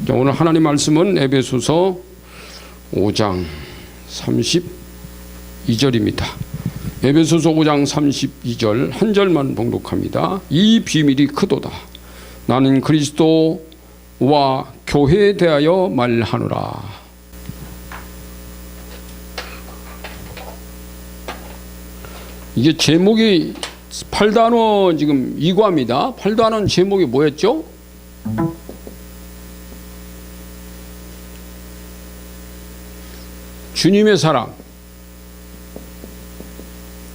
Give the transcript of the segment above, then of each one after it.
자, 오늘 하나님 말씀은 에베소서 5장 32절입니다. 에베소서 5장 32절 한 절만 봉독합니다. 이 비밀이 크도다. 나는 그리스도와 교회에 대하여 말하노라. 이게 제목이 8단원 지금 2과입니다. 8단원 제목이 뭐였죠? 주님의 사랑.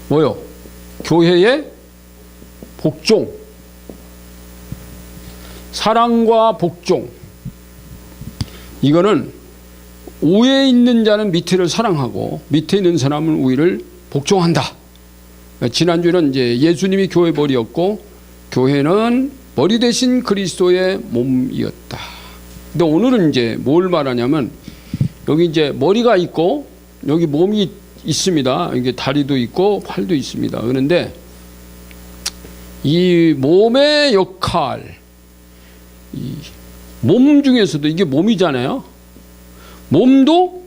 뭐요? 교회의 복종. 사랑과 복종. 이거는 위에 있는 자는 밑에를 사랑하고 밑에 있는 사람은 위를 복종한다. 지난주는 이제 예수님이 교회 머리였고 교회는 머리 대신 그리스도의 몸이었다. 근데 오늘은 이제 뭘 말하냐면 여기 이제 머리가 있고 여기 몸이 있습니다. 이게 다리도 있고 팔도 있습니다. 그런데 이 몸의 역할, 이 몸 중에서도 이게 몸이잖아요. 몸도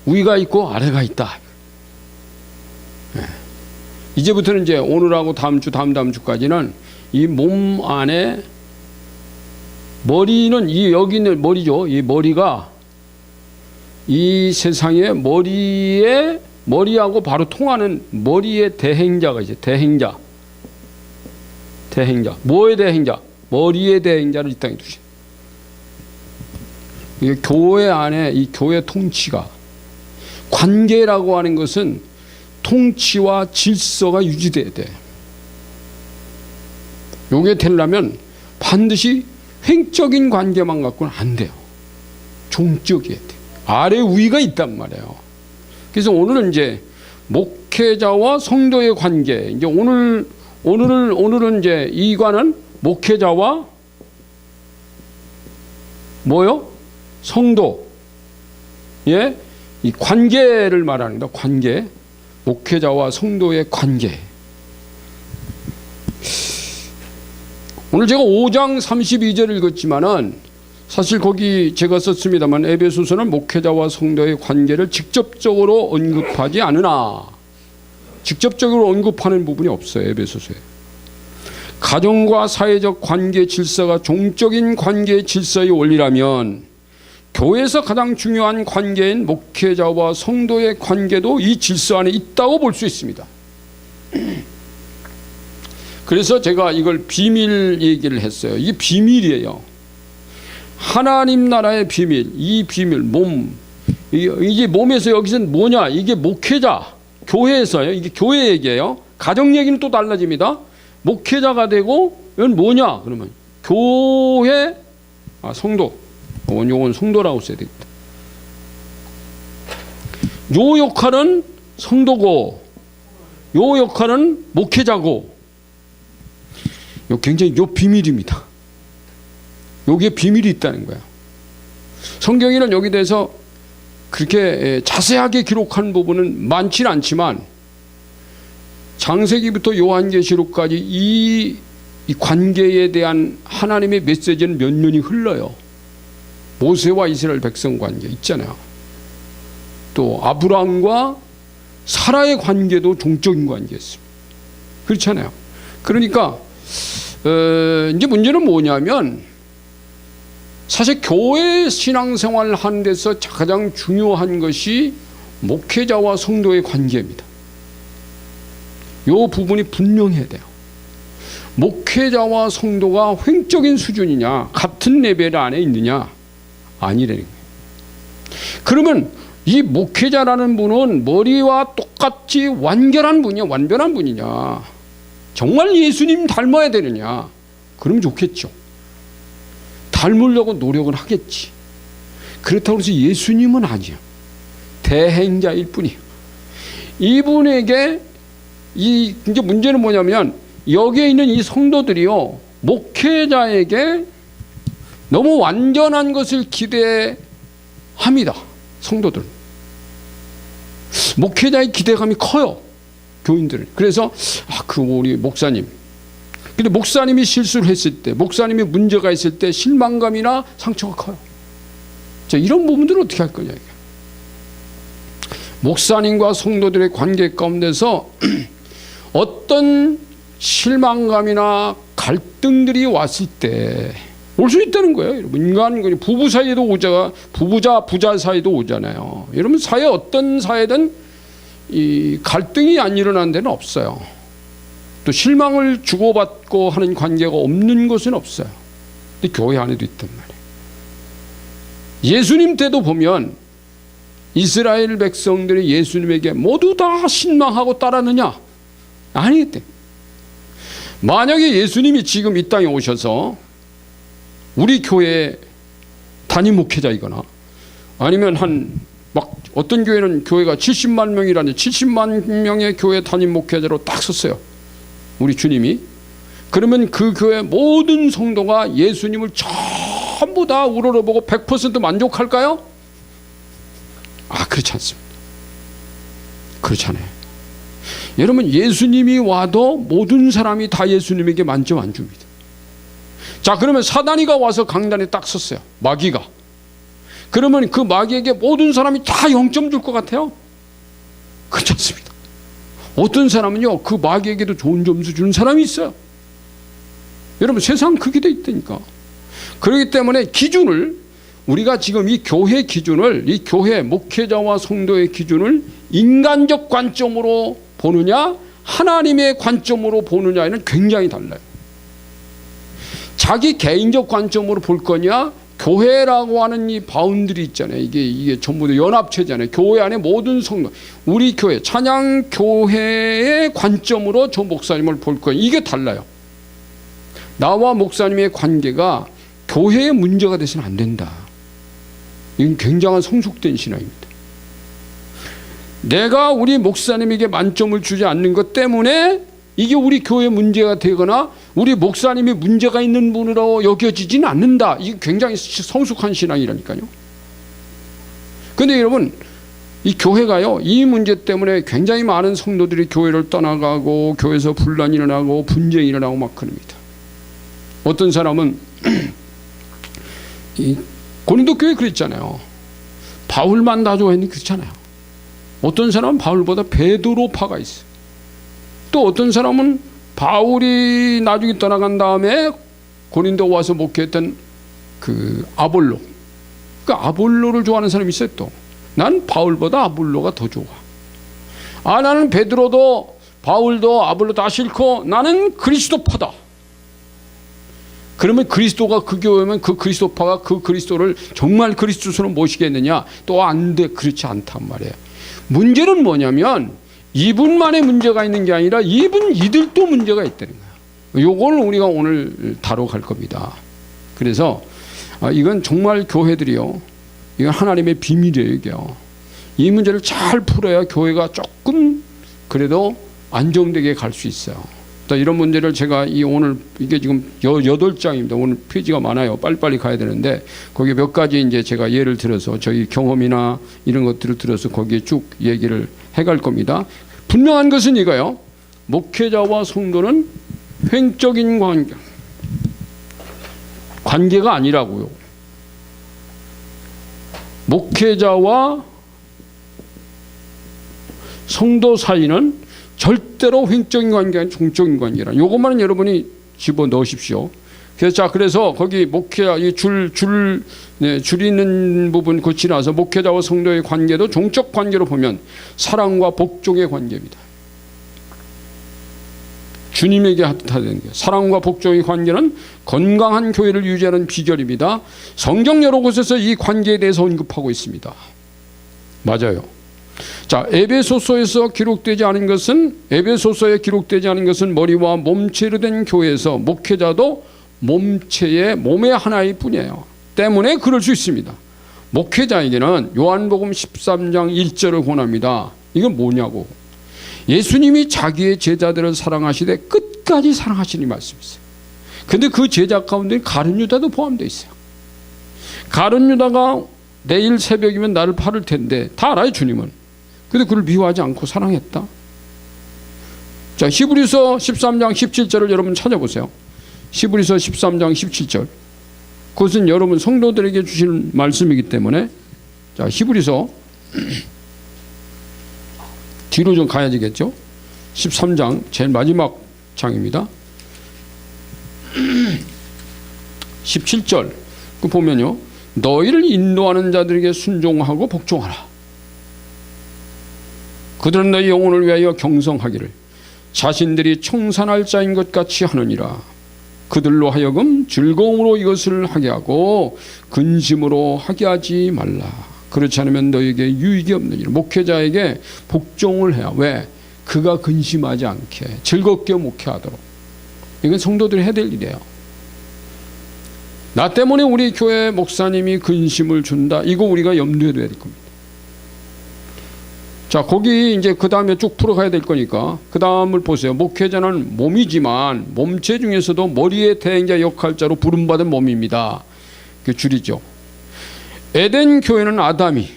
위가 있고 아래가 있다. 네. 이제부터는 이제 오늘하고 다음 주, 다음 주까지는 이 몸 안에 머리는 이 여기 있는 머리죠. 이 머리가 이 세상에 머리하고 바로 통하는 머리의 대행자가 있어요. 대행자. 뭐의 대행자? 머리의 대행자를 이 땅에 두신. 이게 교회 안에 이 교회 통치가, 관계라고 하는 것은 통치와 질서가 유지돼야 돼. 요게 되려면 반드시 횡적인 관계만 갖고는 안 돼요. 종적이어야 돼. 아래 위가 있단 말이에요. 그래서 오늘은 이제 목회자와 성도의 관계. 이제 오늘은 이제 이과는 목회자와 뭐요? 성도. 예? 이 관계를 말하는 거다. 관계. 목회자와 성도의 관계. 오늘 제가 5장 32절 읽었지만은 사실 거기 제가 썼습니다만 에베소서는 목회자와 성도의 관계를 직접적으로 언급하지 않으나, 직접적으로 언급하는 부분이 없어요. 에베소서에. 가정과 사회적 관계 질서가 종적인 관계 질서의 원리라면 교회에서 가장 중요한 관계인 목회자와 성도의 관계도 이 질서 안에 있다고 볼 수 있습니다. 그래서 제가 이걸 비밀 얘기를 했어요. 이게 비밀이에요. 하나님 나라의 비밀, 이 비밀, 몸. 이게 몸에서 여기서는 뭐냐? 이게 목회자, 교회에서요. 이게 교회 얘기예요. 가정 얘기는 또 달라집니다. 목회자가 되고, 이건 뭐냐? 그러면 교회, 성도. 요건 성도라고 써야 되겠다. 요 역할은 성도고, 요 역할은 목회자고, 요 굉장히 요 비밀입니다. 요게 비밀이 있다는 거야. 성경에는 여기 대해서 그렇게 자세하게 기록한 부분은 많지는 않지만 창세기부터 요한계시록까지 이 관계에 대한 하나님의 메시지는 몇 년이 흘러요. 모세와 이스라엘 백성 관계 있잖아요. 또 아브라함과 사라의 관계도 종적인 관계였습니다. 그렇잖아요. 그러니까 이제 문제는 뭐냐면 사실 교회 신앙생활을 하는 데서 가장 중요한 것이 목회자와 성도의 관계입니다. 이 부분이 분명해야 돼요. 목회자와 성도가 횡적인 수준이냐, 같은 레벨 안에 있느냐, 아니라는 거예요. 그러면 이 목회자라는 분은 머리와 똑같이 완결한 분이냐, 완벽한 분이냐, 정말 예수님 닮아야 되느냐, 그러면 좋겠죠. 닮으려고 노력은 하겠지. 그렇다고 해서 예수님은 아니야. 대행자일 뿐이야. 이분에게 이제 문제는 뭐냐면 여기에 있는 이 성도들이요, 목회자에게 너무 완전한 것을 기대합니다. 성도들. 목회자의 기대감이 커요. 교인들은. 그래서 우리 목사님, 근데 목사님이 실수를 했을 때, 목사님이 문제가 있을 때 실망감이나 상처가 커요. 자, 이런 부분들을 어떻게 할 거냐. 목사님과 성도들의 관계 가운데서 어떤 실망감이나 갈등들이 왔을 때 올 수 있다는 거예요. 여러분, 인간 부부 사이에도 부자 사이도 오잖아요. 여러분, 어떤 사이든 이 갈등이 안 일어나는 데는 없어요. 또 실망을 주고받고 하는 관계가 없는 곳은 없어요. 근데 교회 안에도 있단 말이에요. 예수님 때도 보면 이스라엘 백성들이 예수님에게 모두 다 신망하고 따랐느냐? 아니겠대. 만약에 예수님이 지금 이 땅에 오셔서 우리 교회 담임 목회자이거나 아니면 어떤 교회는 교회가 70만 명이라는 70만 명의 교회 담임 목회자로 딱 섰어요. 우리 주님이. 그러면 그 교회 모든 성도가 예수님을 전부 다 우러러보고 100% 만족할까요? 그렇지 않습니다. 그렇지 않아요. 여러분, 예수님이 와도 모든 사람이 다 예수님에게 만점 안 줍니다. 자, 그러면 사단이가 와서 강단에 딱 섰어요. 마귀가. 그러면 그 마귀에게 모든 사람이 다 0점 줄 것 같아요? 그렇지 않습니다. 어떤 사람은요, 그 마귀에게도 좋은 점수 주는 사람이 있어요. 여러분, 세상 그게 돼 있다니까. 그렇기 때문에 기준을, 우리가 지금 이 교회 기준을, 이 교회 목회자와 성도의 기준을 인간적 관점으로 보느냐 하나님의 관점으로 보느냐에는 굉장히 달라요. 자기 개인적 관점으로 볼 거냐, 교회라고 하는 이 바운드리 있잖아요. 이게 전부 다 연합체잖아요. 교회 안에 모든 성도, 우리 교회 찬양 교회의 관점으로 저 목사님을 볼 거냐, 이게 달라요. 나와 목사님의 관계가 교회의 문제가 돼서는 안 된다. 이건 굉장한 성숙된 신앙입니다. 내가 우리 목사님에게 만점을 주지 않는 것 때문에 이게 우리 교회 문제가 되거나 우리 목사님이 문제가 있는 분으로 여겨지지는 않는다. 이게 굉장히 성숙한 신앙이라니까요. 그런데 여러분, 이 교회가요, 이 문제 때문에 굉장히 많은 성도들이 교회를 떠나가고 교회에서 분란이 일어나고 분쟁이 일어나고 막 그럽니다. 어떤 사람은 이 고린도 교회 그랬잖아요. 바울만 다 좋아했는데 그렇잖아요. 어떤 사람은 바울보다 베드로파가 있어요. 또 어떤 사람은 바울이 나중에 떠나간 다음에 고린도 와서 목회했던 그 아볼로, 그 아볼로를 좋아하는 사람이 있어요. 또 난 바울보다 아볼로가 더 좋아. 나는 베드로도 바울도 아볼로 다 싫고 나는 그리스도파다. 그러면 그리스도가 그 교회 오면 그 그리스도파가 그 그리스도를 정말 그리스도처럼 모시겠느냐? 또 안 돼. 그렇지 않단 말이에요. 문제는 뭐냐면 이분만의 문제가 있는 게 아니라 이들도 문제가 있다는 거예요. 이걸 우리가 오늘 다뤄갈 겁니다. 그래서 이건 정말 교회들이요, 이건 하나님의 비밀이에요. 이게요. 이 문제를 잘 풀어야 교회가 조금 그래도 안정되게 갈 수 있어요. 이런 문제를 제가 오늘 이게 지금 8장입니다. 오늘 페이지가 많아요. 빨리빨리 가야 되는데 거기 몇 가지 이제 제가 예를 들어서 저희 경험이나 이런 것들을 들어서 거기에 쭉 얘기를 해갈 겁니다. 분명한 것은 이거요. 목회자와 성도는 횡적인 관계가 아니라고요. 목회자와 성도 사이는 절대로 횡적인 관계가 아니라 종적인 관계라. 이것만은 여러분이 집어넣으십시오. 그래서 거기 목회자 줄 있는 부분 그 지나서 목회자와 성도의 관계도 종적 관계로 보면 사랑과 복종의 관계입니다. 주님에게 하는 게 사랑과 복종의 관계는 건강한 교회를 유지하는 비결입니다. 성경 여러 곳에서 이 관계에 대해서 언급하고 있습니다. 맞아요. 자, 에베소서에 기록되지 않은 것은 머리와 몸체로 된 교회에서 목회자도 몸의 하나일 뿐이에요. 때문에 그럴 수 있습니다. 목회자에게는 요한복음 13장 1절을 권합니다. 이건 뭐냐고. 예수님이 자기의 제자들을 사랑하시되 끝까지 사랑하시니 말씀이세요. 근데 그 제자 가운데 가룟 유다도 포함되어 있어요. 가룟 유다가 내일 새벽이면 나를 팔을 텐데 다 알아요, 주님은. 근데 그를 미워하지 않고 사랑했다. 자, 히브리서 13장 17절을 여러분 찾아보세요. 히브리서 13장 17절. 그것은 여러분 성도들에게 주신 말씀이기 때문에, 자, 히브리서 뒤로 좀 가야 되겠죠. 13장 제일 마지막 장입니다. 17절 그 보면요, 너희를 인도하는 자들에게 순종하고 복종하라. 그들은 너희 영혼을 위하여 경성하기를 자신들이 청산할 자인 것 같이 하느니라. 그들로 하여금 즐거움으로 이것을 하게 하고 근심으로 하게 하지 말라. 그렇지 않으면 너에게 유익이 없느니라. 목회자에게 복종을 해야. 왜? 그가 근심하지 않게 즐겁게 목회하도록. 이건 성도들이 해야 될 일이에요. 나 때문에 우리 교회 목사님이 근심을 준다, 이거 우리가 염두에 둬야 될 겁니다. 자, 거기 이제 그 다음에 쭉 풀어가야 될 거니까 그 다음을 보세요. 목회자는 몸이지만 몸체 중에서도 머리의 대행자 역할자로 부름받은 몸입니다. 그 줄이죠. 에덴 교회는 아담이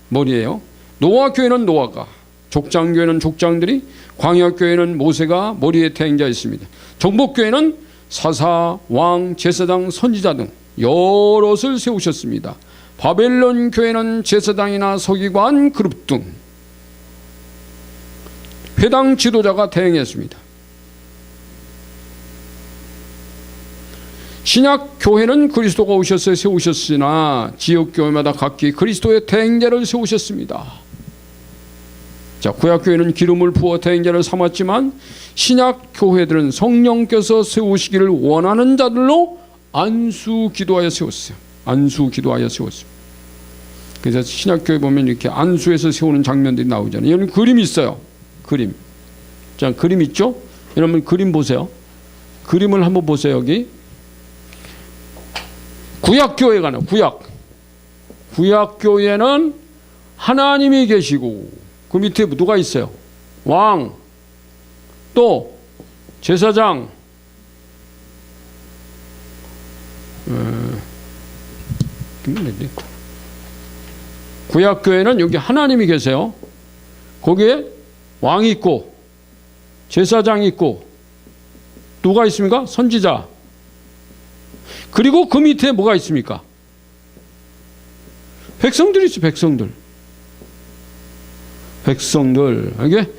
머리예요. 노아 교회는 노아가, 족장 교회는 족장들이, 광야 교회는 모세가 머리의 대행자였습니다. 정복 교회는 사사, 왕, 제사장, 선지자 등 여럿을 세우셨습니다. 바벨론 교회는 제사장이나 서기관, 그룹 등 회당 지도자가 대행했습니다. 신약 교회는 그리스도가 오셔서 세우셨으나 지역 교회마다 각기 그리스도의 대행자를 세우셨습니다. 자, 구약 교회는 기름을 부어 대행자를 삼았지만 신약 교회들은 성령께서 세우시기를 원하는 자들로 안수 기도하여 세웠어요. 안수 기도하여 세웠습니다. 그래서 신약 교회 보면 이렇게 안수에서 세우는 장면들이 나오잖아요. 여러분 그림이 있어요. 그림. 자, 그림 있죠? 여러분 그림 보세요. 그림을 한번 보세요. 여기 구약 교회가 나와요. 구약 교회는 하나님이 계시고 그 밑에 누가 있어요? 왕, 또 제사장, 구약 교회는 여기 하나님이 계세요. 거기에 왕이 있고 제사장이 있고 누가 있습니까? 선지자. 그리고 그 밑에 뭐가 있습니까? 백성들이 있어요. 백성들. 이게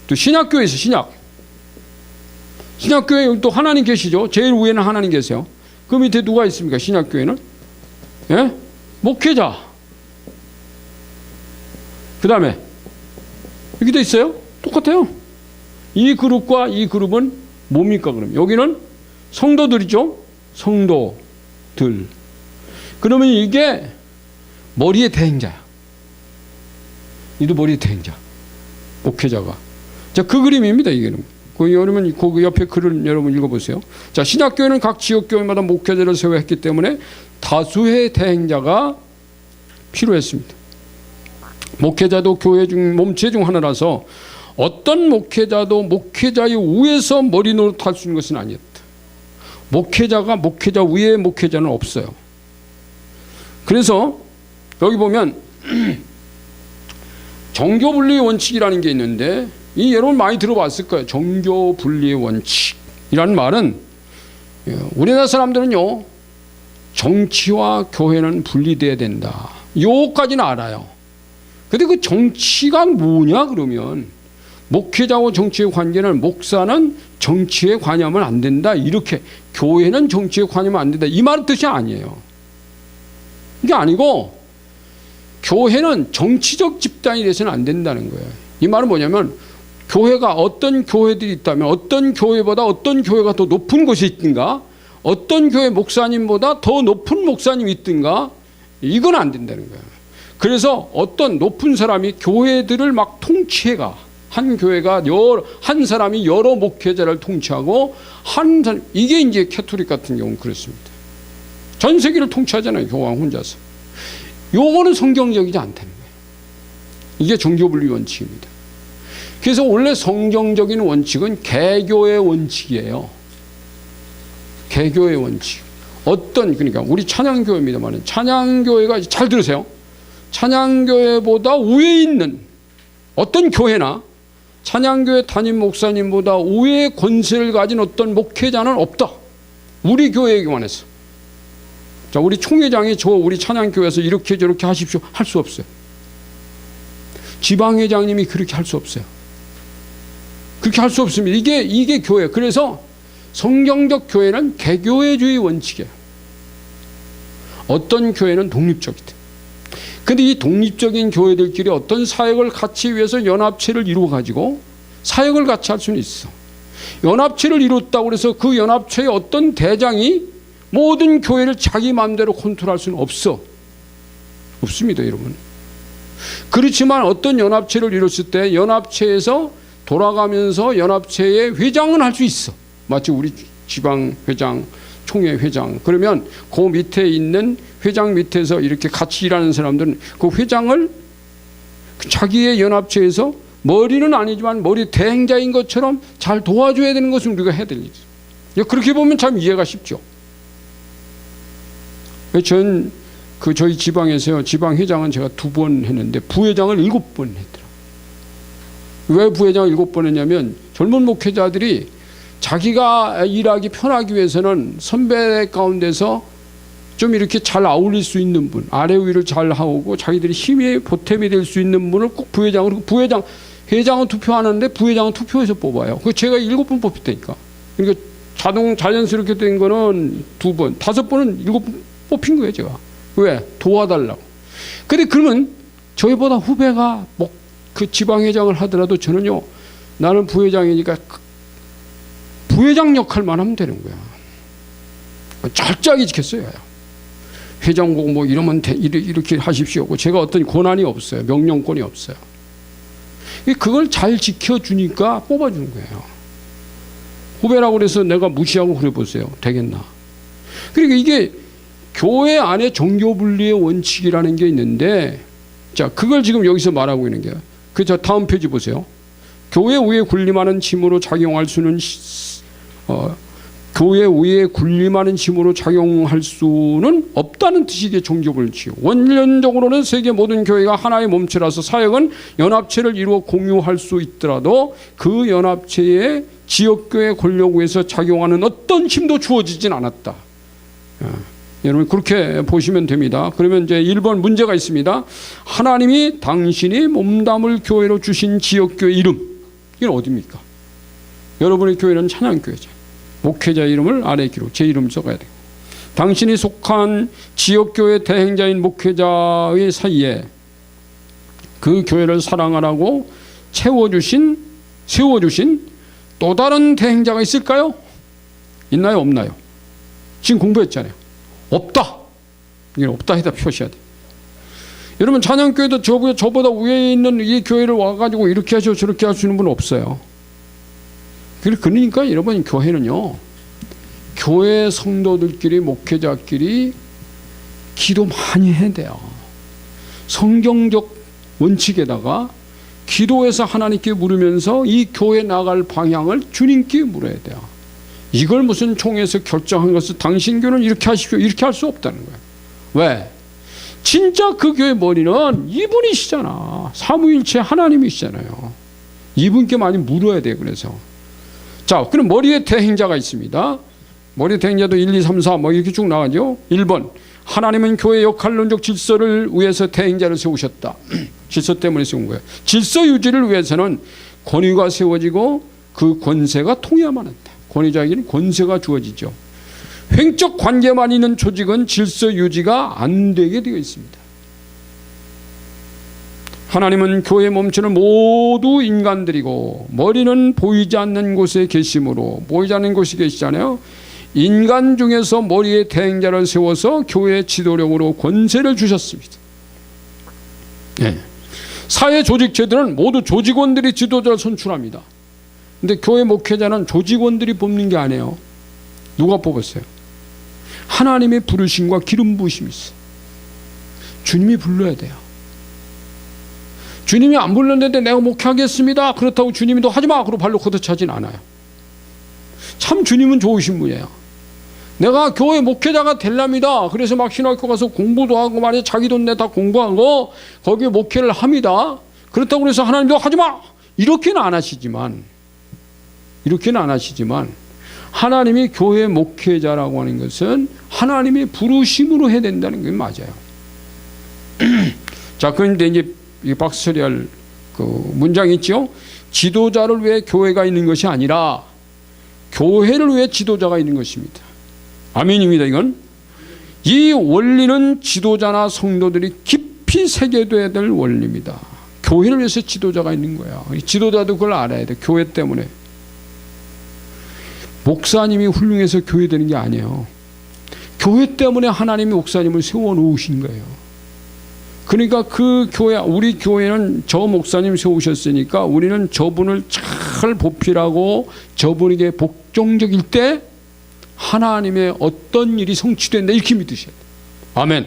또 신약교회 있어요. 신약교회 여기 또 하나님 계시죠. 제일 위에는 하나님 계세요. 그 밑에 누가 있습니까? 신약교회는? 예? 목회자. 그 다음에 여기도 있어요. 똑같아요. 이 그룹과 이 그룹은 뭡니까 그럼? 여기는 성도들이죠. 성도들. 그러면 이게 머리의 대행자야. 이도 머리의 대행자. 목회자가. 자, 그 그림입니다. 이게는. 여러분 그 옆에 글을 여러분 읽어보세요. 자, 신약교회는 각 지역교회마다 목회자를 세워했기 때문에 다수의 대행자가 필요했습니다. 목회자도 교회 중 몸체 중 하나라서 어떤 목회자도 목회자의 위에서 머리 노릇할 수 있는 것은 아니었다. 목회자가 목회자 위에 목회자는 없어요. 그래서 여기 보면 정교분리의 원칙이라는 게 있는데 이 여러분 많이 들어봤을 거예요. 정교분리의 원칙이라는 말은 우리나라 사람들은요, 정치와 교회는 분리돼야 된다. 요까지는 알아요. 근데 그 정치가 뭐냐 그러면 목회자와 정치의 관계는 목사는 정치에 관여하면 안 된다. 이렇게 교회는 정치에 관여하면 안 된다. 이 말은 뜻이 아니에요. 이게 아니고 교회는 정치적 집단이 돼서는 안 된다는 거예요. 이 말은 뭐냐면 교회가 어떤 교회들이 있다면 어떤 교회보다 어떤 교회가 더 높은 곳이 있든가 어떤 교회 목사님보다 더 높은 목사님이 있든가 이건 안 된다는 거예요. 그래서 어떤 높은 사람이 교회들을 막 통치해가 한 교회가 한 사람이 여러 목회자를 통치하고 한 사람, 이게 이제 캐토릭 같은 경우는 그렇습니다. 전 세계를 통치하잖아요. 교황 혼자서. 요거는 성경적이지 않다는 거예요. 이게 정교분리 원칙입니다. 그래서 원래 성경적인 원칙은 개교의 원칙이에요. 개교의 원칙. 그러니까 우리 찬양교회입니다만 찬양교회가 잘 들으세요. 찬양교회보다 위에 있는 어떤 교회나 찬양교회 담임 목사님보다 우위의 권세를 가진 어떤 목회자는 없다. 우리 교회에 관해서. 자, 우리 총회장이 우리 찬양교회에서 이렇게 저렇게 하십시오. 할 수 없어요. 지방회장님이 그렇게 할 수 없어요. 그렇게 할 수 없습니다. 이게 교회. 그래서 성경적 교회는 개교회주의 원칙이에요. 어떤 교회는 독립적이다. 근데 이 독립적인 교회들끼리 어떤 사역을 같이 위해서 연합체를 이루어가지고 사역을 같이 할 수는 있어. 연합체를 이뤘다고 해서 그 연합체의 어떤 대장이 모든 교회를 자기 마음대로 컨트롤할 수는 없어. 없습니다, 여러분. 그렇지만 어떤 연합체를 이뤘을 때 연합체에서 돌아가면서 연합체의 회장은 할 수 있어. 마치 우리 지방회장, 총회회장. 그러면 그 밑에 있는 회장 밑에서 이렇게 같이 일하는 사람들은 그 회장을 자기의 연합체에서 머리는 아니지만 머리 대행자인 것처럼 잘 도와줘야 되는 것을 우리가 해야 될 일이죠. 그렇게 보면 참 이해가 쉽죠. 저희 지방에서요, 지방회장은 제가 2번 했는데 부회장을 7번 했더라고요. 왜 부회장을 7번 했냐면 젊은 목회자들이 자기가 일하기 편하기 위해서는 선배 가운데서 좀 이렇게 잘 어울릴 수 있는 분, 아래 위를 잘 하고 자기들이 힘의 보탬이 될 수 있는 분을 꼭 부회장으로, 회장은 투표하는데 부회장은 투표해서 뽑아요. 그 제가 7번 뽑혔다니까. 그러니까 자연스럽게 된 거는 2번, 5번은 7번 뽑힌 거예요, 제가. 왜? 도와달라고. 근데 그러면 저희보다 후배가 그 지방회장을 하더라도 저는요, 나는 부회장이니까 부회장 역할만 하면 되는 거야. 철저하게 지켰어요. 회장국 뭐 이러면 이렇게 하십시오. 제가 어떤 권한이 없어요. 명령권이 없어요. 그걸 잘 지켜주니까 뽑아주는 거예요. 후배라고 그래서 내가 무시하고 그래 보세요. 되겠나? 그러니까 이게 교회 안에 정교분리의 원칙이라는 게 있는데, 자, 그걸 지금 여기서 말하고 있는 게요. 저 다음 페이지 보세요. 교회 위에 군림하는 짐으로 작용할 수는 교회 위에 군림하는 짐으로 작용할 수는 없다는 뜻이 이게 정교분리죠. 원론적으로는 세계 모든 교회가 하나의 몸체라서 사역은 연합체를 이루어 공유할 수 있더라도 그 연합체에 지역교회 권력위에서 작용하는 어떤 힘도 주어지진 않았다. 여러분 그렇게 보시면 됩니다. 그러면 이제 1번 문제가 있습니다. 하나님이 당신이 몸담을 교회로 주신 지역교회 이름, 이건 어디입니까? 여러분의 교회는 찬양교회죠. 목회자 이름을 아래 기록, 제 이름 써가야 돼요. 당신이 속한 지역교회 대행자인 목회자의 사이에 그 교회를 사랑하라고 세워주신 또 다른 대행자가 있을까요? 있나요? 없나요? 지금 공부했잖아요. 없다. 이게 없다 해다 표시해야 돼. 여러분 찬양교회도 저보다 위에 있는 이 교회를 와가지고 이렇게 하시고 저렇게 하시는 분은 없어요. 그러니까 여러분 교회는요, 교회 성도들끼리 목회자끼리 기도 많이 해야 돼요. 성경적 원칙에다가 기도해서 하나님께 물으면서 이 교회 나갈 방향을 주님께 물어야 돼요. 이걸 무슨 총회에서 결정한 것을 당신 교회는 이렇게 하십시오, 이렇게 할 수 없다는 거예요. 왜? 진짜 그 교회 머리는 이분이시잖아. 삼위일체 하나님이시잖아요. 이분께 많이 물어야 돼요. 그래서 자, 그럼 머리에 대행자가 있습니다. 머리에 대행자도 1, 2, 3, 4 뭐 이렇게 쭉 나가죠. 1번, 하나님은 교회 역할론적 질서를 위해서 대행자를 세우셨다. 질서 때문에 세운 거예요. 질서 유지를 위해서는 권위가 세워지고 그 권세가 통해야만 한다. 권위자에게는 권세가 주어지죠. 횡적 관계만 있는 조직은 질서 유지가 안 되게 되어 있습니다. 하나님은 교회 몸체는 모두 인간들이고 머리는 보이지 않는 곳에 계심으로, 보이지 않는 곳에 계시잖아요. 인간 중에서 머리에 대행자를 세워서 교회 지도력으로 권세를 주셨습니다. 네. 사회 조직체들은 모두 조직원들이 지도자를 선출합니다. 근데 교회 목회자는 조직원들이 뽑는 게 아니에요. 누가 뽑았어요? 하나님의 부르심과 기름 부으심이 있어요. 주님이 불러야 돼요. 주님이 안 불렀는데 내가 목회하겠습니다. 그렇다고 주님이 너 하지마 그러고 발로 걷어차진 않아요. 참 주님은 좋으신 분이에요. 내가 교회 목회자가 될랍니다. 그래서 막 신학교 가서 공부도 하고 말이야, 자기 돈 내다 공부하고 거기에 목회를 합니다. 그렇다고 해서 하나님 너 하지마 이렇게는 안 하시지만 하나님이 교회 목회자라고 하는 것은 하나님의 부르심으로 해야 된다는 게 맞아요. 자, 그런데 이제 박수 처리할 그 문장이 있죠. 지도자를 위해 교회가 있는 것이 아니라 교회를 위해 지도자가 있는 것입니다. 아멘입니다. 이건 이 원리는 지도자나 성도들이 깊이 새겨둬야 될 원리입니다. 교회를 위해서 지도자가 있는 거야. 지도자도 그걸 알아야 돼. 교회 때문에. 목사님이 훌륭해서 교회 되는 게 아니에요. 교회 때문에 하나님이 목사님을 세워놓으신 거예요. 그러니까 그 교회, 우리 교회는 저 목사님 세우셨으니까 우리는 저분을 잘 보필하고 저분에게 복종적일 때 하나님의 어떤 일이 성취된다 이렇게 믿으셔야 돼요. 아멘.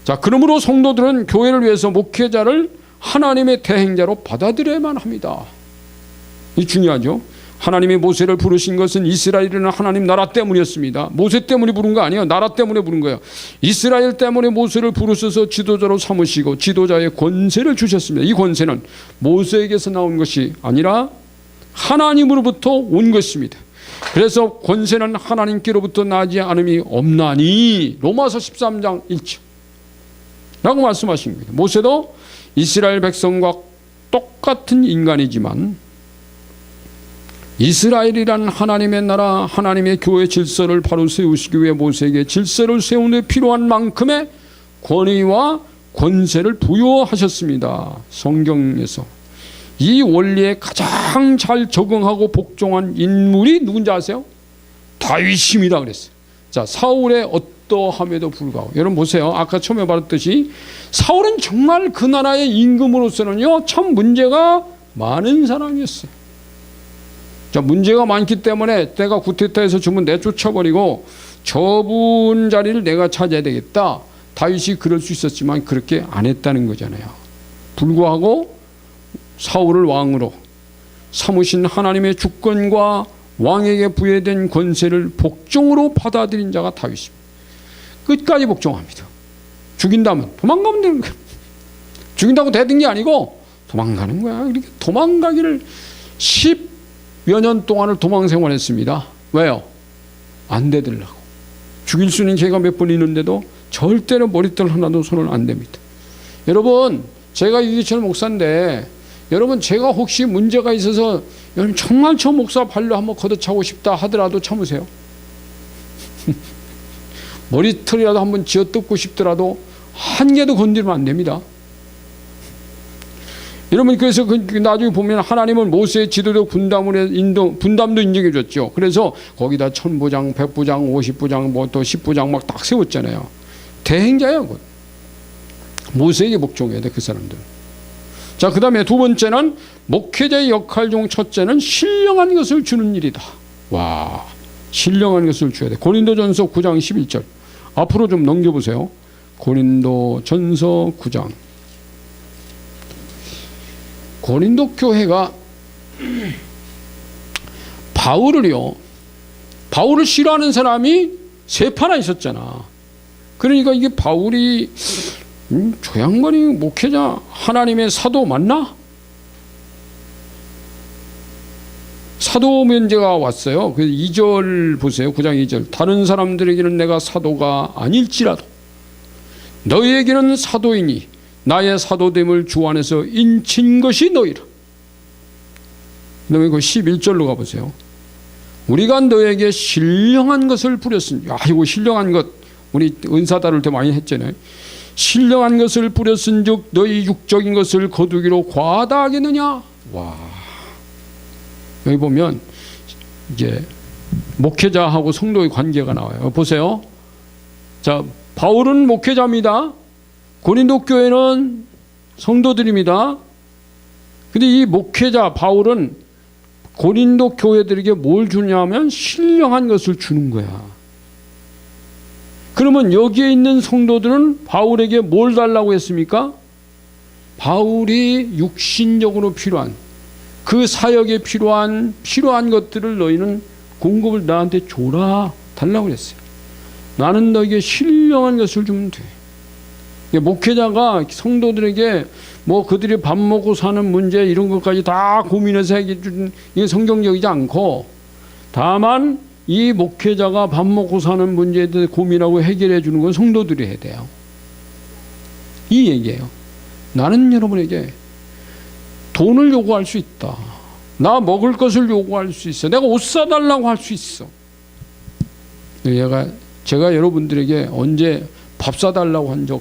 자, 그러므로 성도들은 교회를 위해서 목회자를 하나님의 대행자로 받아들여야만 합니다. 이 중요하죠. 하나님이 모세를 부르신 것은 이스라엘이라는 하나님 나라 때문이었습니다. 모세 때문에 부른 거 아니에요. 나라 때문에 부른 거예요. 이스라엘 때문에 모세를 부르셔서 지도자로 삼으시고 지도자의 권세를 주셨습니다. 이 권세는 모세에게서 나온 것이 아니라 하나님으로부터 온 것입니다. 그래서 권세는 하나님께로부터 나지 않음이 없나니 로마서 13장 1절 라고 말씀하신 겁니다. 모세도 이스라엘 백성과 똑같은 인간이지만 이스라엘이란 하나님의 나라, 하나님의 교회 질서를 바로 세우시기 위해 모세에게 질서를 세우는 데 필요한 만큼의 권위와 권세를 부여하셨습니다. 성경에서 이 원리에 가장 잘 적응하고 복종한 인물이 누군지 아세요? 다윗입니다 그랬어요. 자, 사울의 어떠함에도 불구하고 여러분 보세요. 아까 처음에 말했듯이 사울은 정말 그 나라의 임금으로서는요 참 문제가 많은 사람이었어요. 자, 문제가 많기 때문에 내가 구테타에서 주면 내쫓아버리고 저분 자리를 내가 차지해야 되겠다. 다윗이 그럴 수 있었지만 그렇게 안 했다는 거잖아요. 불구하고 사울을 왕으로 삼으신 하나님의 주권과 왕에게 부여된 권세를 복종으로 받아들인 자가 다윗입니다. 끝까지 복종합니다. 죽인다면 도망가면 되는 거예요. 죽인다고 되는 게 아니고 도망가는 거야. 이렇게 도망가기를 10여 년 동안을 도망 생활했습니다. 왜요? 안 되더라고. 죽일 수 있는 죄가 몇 번 있는데도 절대로 머리털 하나도 손을 안 댑니다. 여러분, 제가 유기철 목사인데 여러분 제가 혹시 문제가 있어서 여러분 정말 저 목사 발로 한번 걷어차고 싶다 하더라도 참으세요. 머리털이라도 한번 쥐어뜯고 싶더라도 한 개도 건드리면 안 됩니다. 여러분, 그래서 나중에 보면 하나님은 모세의 지도적 분담도 인정해 줬죠. 그래서 거기다 1000부장, 100부장, 50부장, 뭐 또 10부장 막 딱 세웠잖아요. 대행자예요. 그건. 모세에게 복종해야 돼, 그 사람들. 자, 그 다음에 두 번째는 목회자의 역할 중 첫째는 신령한 것을 주는 일이다. 와, 신령한 것을 줘야 돼. 고린도전서 9장 11절. 앞으로 좀 넘겨보세요. 고린도전서 9장. 고린도 교회가 바울을 싫어하는 사람이 세 파나 있었잖아. 그러니까 이게 바울이 저 양반이 목회자 하나님의 사도 맞나? 사도 면제가 왔어요. 그래서 2절 보세요. 9장 2절. 다른 사람들에게는 내가 사도가 아닐지라도 너희에게는 사도이니 나의 사도됨을 주 안에서 인친 것이 너희라. 그 다음에 그 11절로 가보세요. 우리가 너에게 신령한 것을 뿌렸으니, 이거 신령한 것 우리 은사 다룰 때 많이 했잖아요. 신령한 것을 뿌렸은즉 너희 육적인 것을 거두기로 과다하겠느냐. 와, 여기 보면 이제 목회자하고 성도의 관계가 나와요. 보세요. 자, 바울은 목회자입니다. 고린도 교회는 성도들입니다. 근데 이 목회자 바울은 고린도 교회들에게 뭘 주냐면 신령한 것을 주는 거야. 그러면 여기에 있는 성도들은 바울에게 뭘 달라고 했습니까? 바울이 육신적으로 필요한 그 사역에 필요한 것들을 너희는 공급을 나한테 줘라 달라고 했어요. 나는 너에게 신령한 것을 주면 돼. 목회자가 성도들에게 뭐 그들이 밥 먹고 사는 문제 이런 것까지 다 고민해서 해결해 주는 이게 성경적이지 않고, 다만 이 목회자가 밥 먹고 사는 문제에 대해 고민하고 해결해 주는 건 성도들이 해야 돼요. 이 얘기예요. 나는 여러분에게 돈을 요구할 수 있다. 나 먹을 것을 요구할 수 있어. 내가 옷 사달라고 할 수 있어. 제가 여러분들에게 언제 밥 사달라고 한 적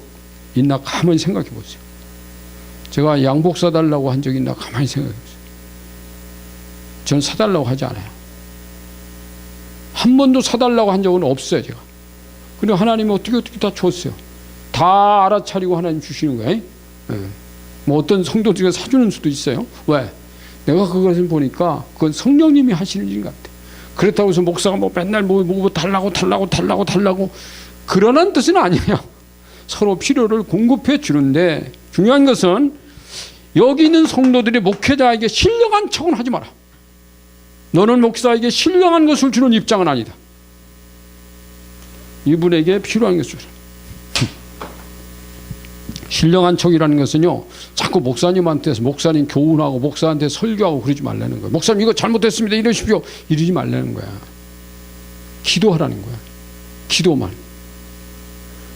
있나 가만히 생각해 보세요. 제가 양복 사달라고 한 적 있나 가만히 생각해 보세요. 저는 사달라고 하지 않아요. 한 번도 사달라고 한 적은 없어요, 제가. 그리고 하나님이 어떻게 다 줬어요. 다 알아차리고 하나님 주시는 거예요. 뭐 어떤 성도들이 사주는 수도 있어요. 왜? 내가 그것을 보니까 그건 성령님이 하시는 일 같아. 그렇다고 해서 목사가 뭐 맨날 뭐 달라고 그러는 뜻은 아니에요. 서로 필요를 공급해 주는데, 중요한 것은 여기 있는 성도들이 목회자에게 신령한 척은 하지 마라. 너는 목사에게 신령한 것을 주는 입장은 아니다. 이분에게 필요한 것을. 신령한 척이라는 것은요, 자꾸 목사님한테서 목사님 교훈하고 목사한테 설교하고 그러지 말라는 거예요. 목사님 이거 잘못됐습니다 이러십시오 이러지 말라는 거야. 기도하라는 거야. 기도만.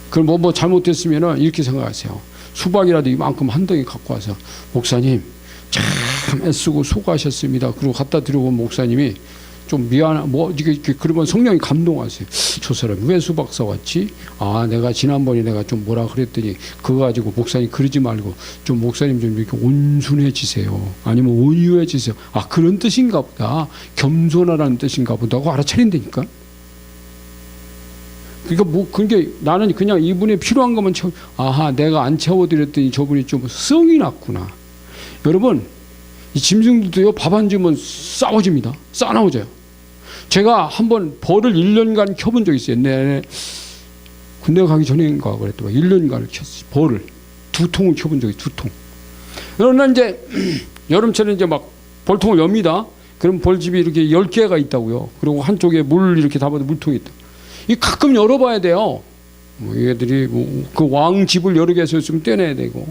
그럼 뭐 잘못됐으면은 이렇게 생각하세요. 수박이라도 이만큼 한 덩이 갖고 와서 목사님 참 애쓰고 수고하셨습니다. 그리고 갖다 드리고 목사님이 좀 뭐 이렇게 그러면 성령이 감동하세요. 저 사람이 왜 수박 사왔지? 아, 내가 지난번에 내가 좀 뭐라 그랬더니 그거 가지고 목사님 그러지 말고 좀 목사님 좀 이렇게 온순해지세요. 아니면 온유해지세요. 아, 그런 뜻인가 보다. 겸손하라는 뜻인가 보다 하고 알아차린다니까. 그러니까 그게 나는 그냥 이분이 필요한 것만 채워. 아하, 내가 안 채워드렸더니 저분이 좀 성이 났구나. 여러분, 이 짐승들도요, 밥 안 주면 싸워집니다. 싸나워져요. 제가 한번 벌을 1년간 켜본 적이 있어요. 내내 군대 가기 전인가 그랬더니 1년간을 켰어요. 벌을 2통을 켜본 적이 2통. 그러나 이제 여름철에 이제 막 벌통을 엽니다. 그럼 벌집이 이렇게 10개가 있다고요. 그리고 한쪽에 물 이렇게 담아도 물통이 있다. 이 가끔 열어봐야 돼요. 뭐 얘들이 그 왕집을 여러 개서 있으면 떼내야 되고,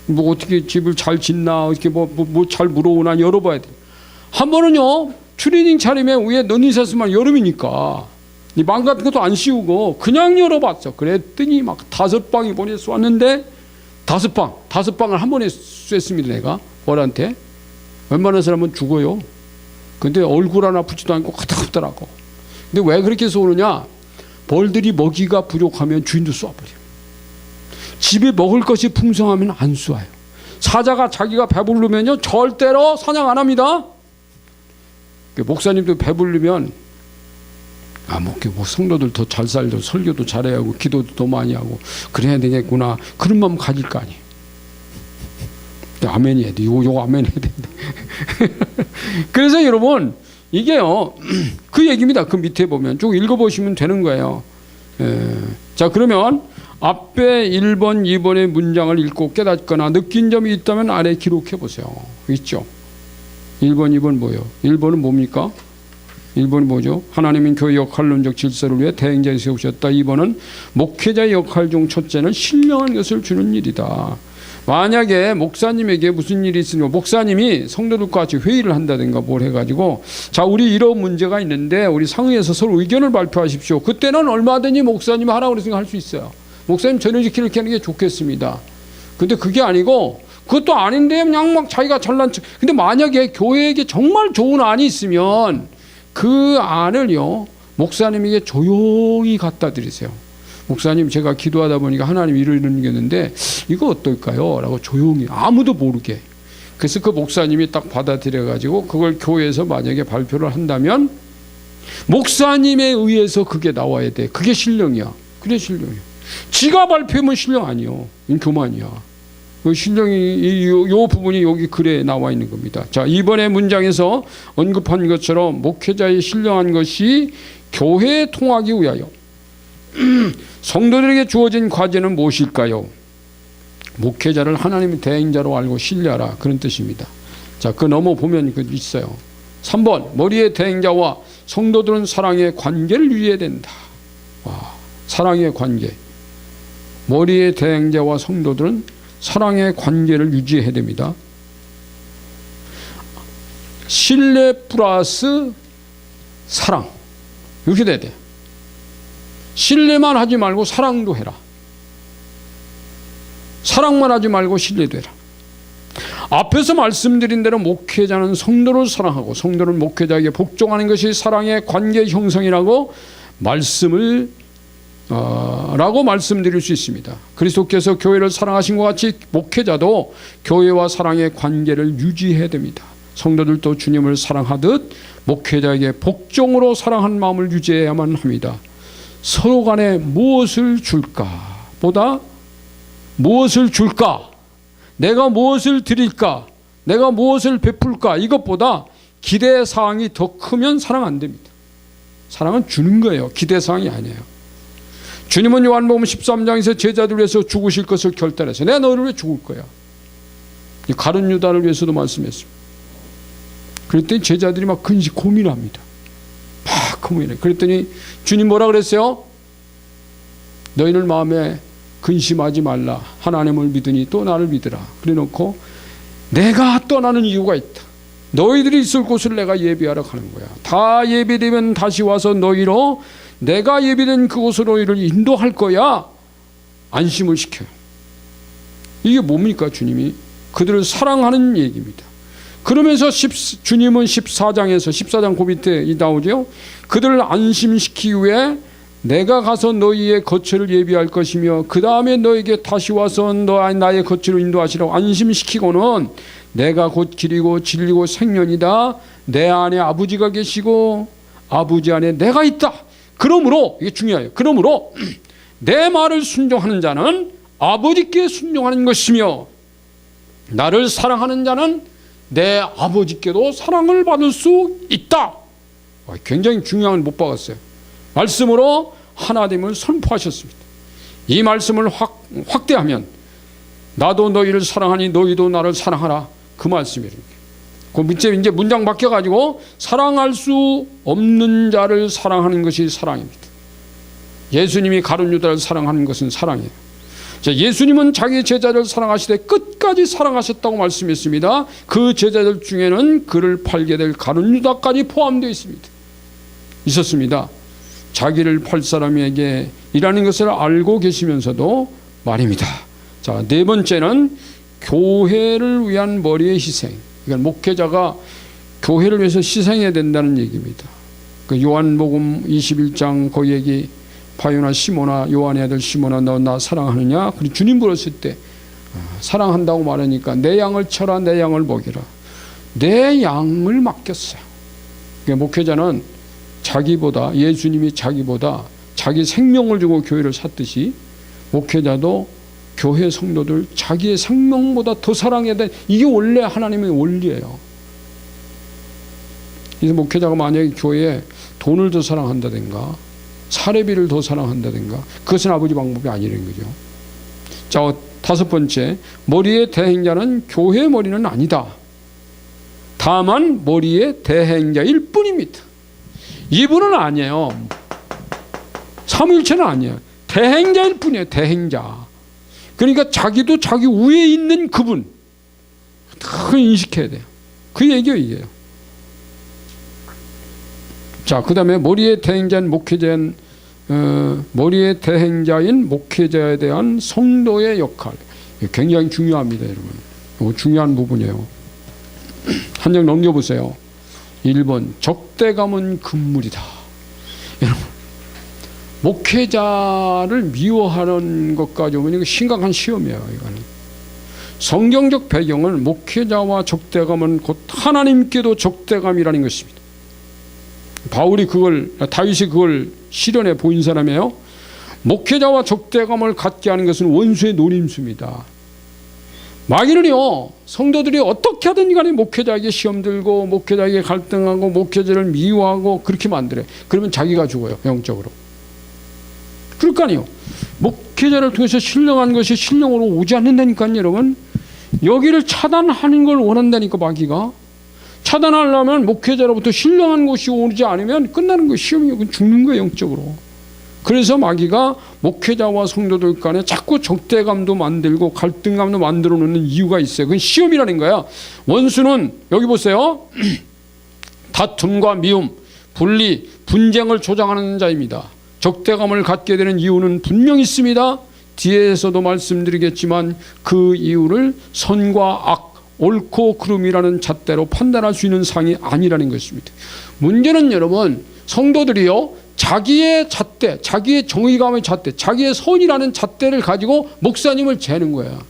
뭐 어떻게 집을 잘 짓나, 어떻게 뭐 잘 물어오나 열어봐야 돼. 한 번은요, 트레이닝 차림에 위에 넣는 셋으면 여름이니까 이 망 같은 것도 안 씌우고 그냥 열어봤어. 그랬더니 막 5방이 보내 쏘았는데 5방을 한 번에 쐈습니다. 내가 벌한테. 웬만한 사람은 죽어요. 근데 얼굴 하나 붙지도 않고 끄덕끄덕하고. 근데 왜 그렇게 쏘느냐? 벌들이 먹이가 부족하면 주인도 쏘아버려요. 집에 먹을 것이 풍성하면 안 쏘아요. 사자가 자기가 배부르면요 절대로 사냥 안 합니다. 목사님도 배부르면 뭐 성도들 더 잘 살고 설교도 잘해야 하고 기도도 더 많이 하고 그래야 되겠구나, 그런 마음 가질 거 아니에요. 아멘 해야 돼. 요거 아멘 해야 된다. 그래서 여러분 이게요 그 얘기입니다. 그 밑에 보면 쭉 읽어보시면 되는 거예요. 자, 그러면 앞에 1번, 2번의 문장을 읽고 깨닫거나 느낀 점이 있다면 아래 기록해 보세요. 있죠? 1번, 2번 뭐예요? 1번은 뭡니까? 1번이 뭐죠? 하나님은 교회 역할론적 질서를 위해 대행자를 세우셨다. 2번은 목회자의 역할 중 첫째는 신령한 것을 주는 일이다. 만약에 목사님에게 무슨 일이 있으면 목사님이 성도들과 같이 회의를 한다든가 뭘 해가지고, 자, 우리 이런 문제가 있는데 우리 상의해서 서로 의견을 발표하십시오. 그때는 얼마든지 목사님이 하라고 그랬으니까 할 수 있어요. 목사님 저는 이렇게 하는 게 좋겠습니다. 근데 그게 아니고, 그것도 아닌데 그냥 막 자기가 잘난 척. 근데 만약에 교회에게 정말 좋은 안이 있으면 그 안을요 목사님에게 조용히 갖다 드리세요. 목사님, 제가 기도하다 보니까 하나님 이러는 게 있는데 이거 어떨까요? 라고 조용히, 아무도 모르게. 그래서 그 목사님이 딱 받아들여 가지고 그걸 교회에서 만약에 발표를 한다면 목사님에 의해서 그게 나와야 돼. 그게 신령이야. 그래 신령이야. 지가 발표하면 신령 아니요. 이건 교만이야. 그 신령이 요 부분이 여기 글에 나와 있는 겁니다. 자, 이번에 문장에서 언급한 것처럼 목회자의 신령한 것이 교회 통하기 위하여 성도들에게 주어진 과제는 무엇일까요? 목회자를 하나님의 대행자로 알고 신뢰하라, 그런 뜻입니다. 자, 그 넘어보면 그 있어요. 3번, 머리의 대행자와 성도들은 사랑의 관계를 유지해야 된다. 와, 사랑의 관계. 머리의 대행자와 성도들은 사랑의 관계를 유지해야 됩니다. 신뢰 플러스 사랑, 이렇게 돼야 돼요. 신뢰만 하지 말고 사랑도 해라. 사랑만 하지 말고 신뢰도 해라. 앞에서 말씀드린 대로 목회자는 성도를 사랑하고 성도는 목회자에게 복종하는 것이 사랑의 관계 형성이라고 라고 말씀드릴 수 있습니다. 그리스도께서 교회를 사랑하신 것 같이 목회자도 교회와 사랑의 관계를 유지해야 됩니다. 성도들도 주님을 사랑하듯 목회자에게 복종으로 사랑하는 마음을 유지해야만 합니다. 서로 간에 무엇을 줄까 보다 무엇을 줄까, 내가 무엇을 드릴까, 내가 무엇을 베풀까, 이것보다 기대사항이 더 크면 사랑 안 됩니다. 사랑은 주는 거예요. 기대사항이 아니에요. 주님은 요한복음 13장에서 제자들 위해서 죽으실 것을 결단해서 내가 너를 위해 죽을 거야. 가룟 유다를 위해서도 말씀했습니다. 그랬더니 제자들이 막 근심 고민합니다. 막 고민해. 그랬더니 주님 뭐라 그랬어요? 너희들 마음에 근심하지 말라. 하나님을 믿으니 또 나를 믿으라. 그래 놓고 내가 떠나는 이유가 있다. 너희들이 있을 곳을 내가 예비하러 가는 거야. 다 예비되면 다시 와서 너희로 내가 예비된 그곳으로 너희를 인도할 거야. 안심을 시켜요. 이게 뭡니까? 주님이 그들을 사랑하는 얘기입니다. 그러면서 주님은 14장 그 밑에 나오죠. 그들을 안심시키기 위해 내가 가서 너희의 거처를 예비할 것이며 그 다음에 너에게 다시 와서 나의 거처로 인도하시라고 안심시키고는 내가 곧 길이고 진리고 생명이다. 내 안에 아버지가 계시고 아버지 안에 내가 있다. 그러므로 이게 중요해요. 그러므로 내 말을 순종하는 자는 아버지께 순종하는 것이며 나를 사랑하는 자는 내 아버지께도 사랑을 받을 수 있다. 굉장히 중요한 못 박았어요. 말씀으로 하나됨을 선포하셨습니다. 이 말씀을 확대하면 나도 너희를 사랑하니 너희도 나를 사랑하라. 그 말씀이에요. 그 밑에 이제 문장 바뀌어가지고 사랑할 수 없는 자를 사랑하는 것이 사랑입니다. 예수님이 가룟 유다를 사랑하는 것은 사랑이에요. 자, 예수님은 자기 제자를 사랑하시되 끝까지 사랑하셨다고 말씀했습니다. 그 제자들 중에는 그를 팔게 될 가룟 유다까지 포함되어 있었습니다. 자기를 팔 사람에게 이라는 것을 알고 계시면서도 말입니다. 자, 네 번째는 교회를 위한 머리의 희생. 그러니까 목회자가 교회를 위해서 희생해야 된다는 얘기입니다. 그 요한복음 21장 그 얘기, 바요나 시모나, 요한의 아들 시모나, 너 나 사랑하느냐? 그리고 주님 부르실 때 사랑한다고 말하니까 내 양을 쳐라, 내 양을 먹이라. 내 양을 맡겼어요. 그러니까 목회자는 자기보다, 예수님이 자기보다 자기 생명을 주고 교회를 샀듯이 목회자도 교회 성도들 자기의 생명보다 더 사랑해야 돼. 이게 원래 하나님의 원리예요. 그래서 목회자가 만약에 교회에 돈을 더 사랑한다든가 사례비를 더 사랑한다든가 그것은 아버지 방법이 아니라는 거죠. 자, 다섯 번째, 머리의 대행자는 교회의 머리는 아니다. 다만 머리의 대행자일 뿐입니다. 이분은 아니에요. 삼위일체는 아니에요. 대행자일 뿐이에요. 대행자. 그러니까 자기도 자기 위에 있는 그분 그 인식해야 돼요. 그 얘기예요. 이게요. 자, 그 다음에 머리의 대행자인 목회자에 대한 성도의 역할. 굉장히 중요합니다, 여러분. 중요한 부분이에요. 한 장 넘겨보세요. 1번, 적대감은 금물이다. 여러분, 목회자를 미워하는 것까지 오면 이거 심각한 시험이에요. 이거는 성경적 배경은 목회자와 적대감은 곧 하나님께도 적대감이라는 것입니다. 다윗이 그걸 실현해 보인 사람이에요. 목회자와 적대감을 갖게 하는 것은 원수의 노림수입니다. 마귀는요, 성도들이 어떻게 하든 간에 목회자에게 시험 들고 목회자에게 갈등하고 목회자를 미워하고 그렇게 만들어요. 그러면 자기가 죽어요, 영적으로. 그럴 거 아니에요. 목회자를 통해서 신령한 것이 신령으로 오지 않는다니까요, 여러분. 여기를 차단하는 걸 원한다니까, 마귀가. 차단하려면 목회자로부터 신령한 것이 오지 않으면 끝나는 거예요. 시험이 죽는 거예요, 영적으로. 그래서 마귀가 목회자와 성도들 간에 자꾸 적대감도 만들고 갈등감도 만들어 놓는 이유가 있어요. 그건 시험이라는 거야. 원수는 여기 보세요. 다툼과 미움, 분리, 분쟁을 조장하는 자입니다. 적대감을 갖게 되는 이유는 분명히 있습니다. 뒤에서도 말씀드리겠지만 그 이유를 선과 악, 옳고 그름이라는 잣대로 판단할 수 있는 상이 아니라는 것입니다. 문제는 여러분, 성도들이요, 자기의 잣대, 자기의 정의감의 잣대, 자기의 선이라는 잣대를 가지고 목사님을 재는 거야.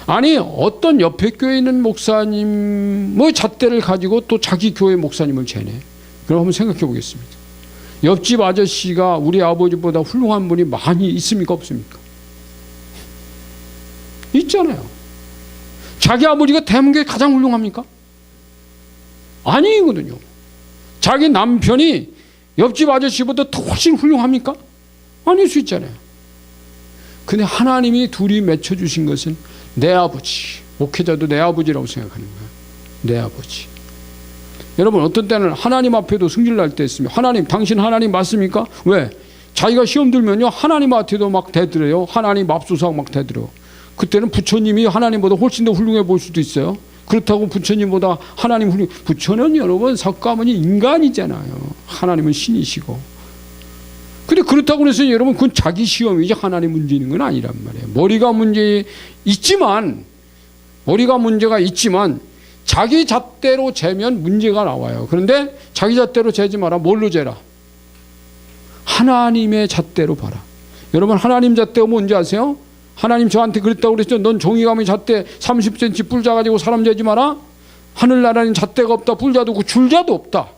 아니, 어떤 옆에 교회에 있는 목사님의 잣대를 가지고 또 자기 교회 목사님을 재네. 그럼 한번 생각해 보겠습니다. 옆집 아저씨가 우리 아버지보다 훌륭한 분이 많이 있습니까, 없습니까? 있잖아요. 자기 아버지가 대한민국에 가장 훌륭합니까? 아니거든요. 자기 남편이 옆집 아저씨보다 더 훨씬 훌륭합니까? 아닐 수 있잖아요. 근데 하나님이 둘이 맺혀주신 것은 내 아버지, 목회자도 내 아버지라고 생각하는 거예요. 내 아버지. 여러분, 어떤 때는 하나님 앞에도 승질 날 때 있습니다. 하나님, 당신 하나님 맞습니까? 왜? 자기가 시험 들면요, 하나님한테도 막 대들어요. 하나님 맙소사 막 대들어. 그때는 부처님이 하나님보다 훨씬 더 훌륭해 볼 수도 있어요. 그렇다고 부처님보다 하나님 훌륭. 부처는 여러분 석가모니 인간이잖아요. 하나님은 신이시고. 근데 그렇다고 해서 여러분 그건 자기 시험이지 하나님 문제 있는 건 아니란 말이에요. 머리가 문제가 있지만 자기 잣대로 재면 문제가 나와요. 그런데 자기 잣대로 재지 마라. 뭘로 재라? 하나님의 잣대로 봐라. 여러분, 하나님 잣대가 뭔지 아세요? 하나님 저한테 그랬다고 그랬죠. 넌 종이감의 잣대 30cm 뿔 자가지고 사람 재지 마라. 하늘나라는 잣대가 없다. 뿔자도 없고 줄자도 없다.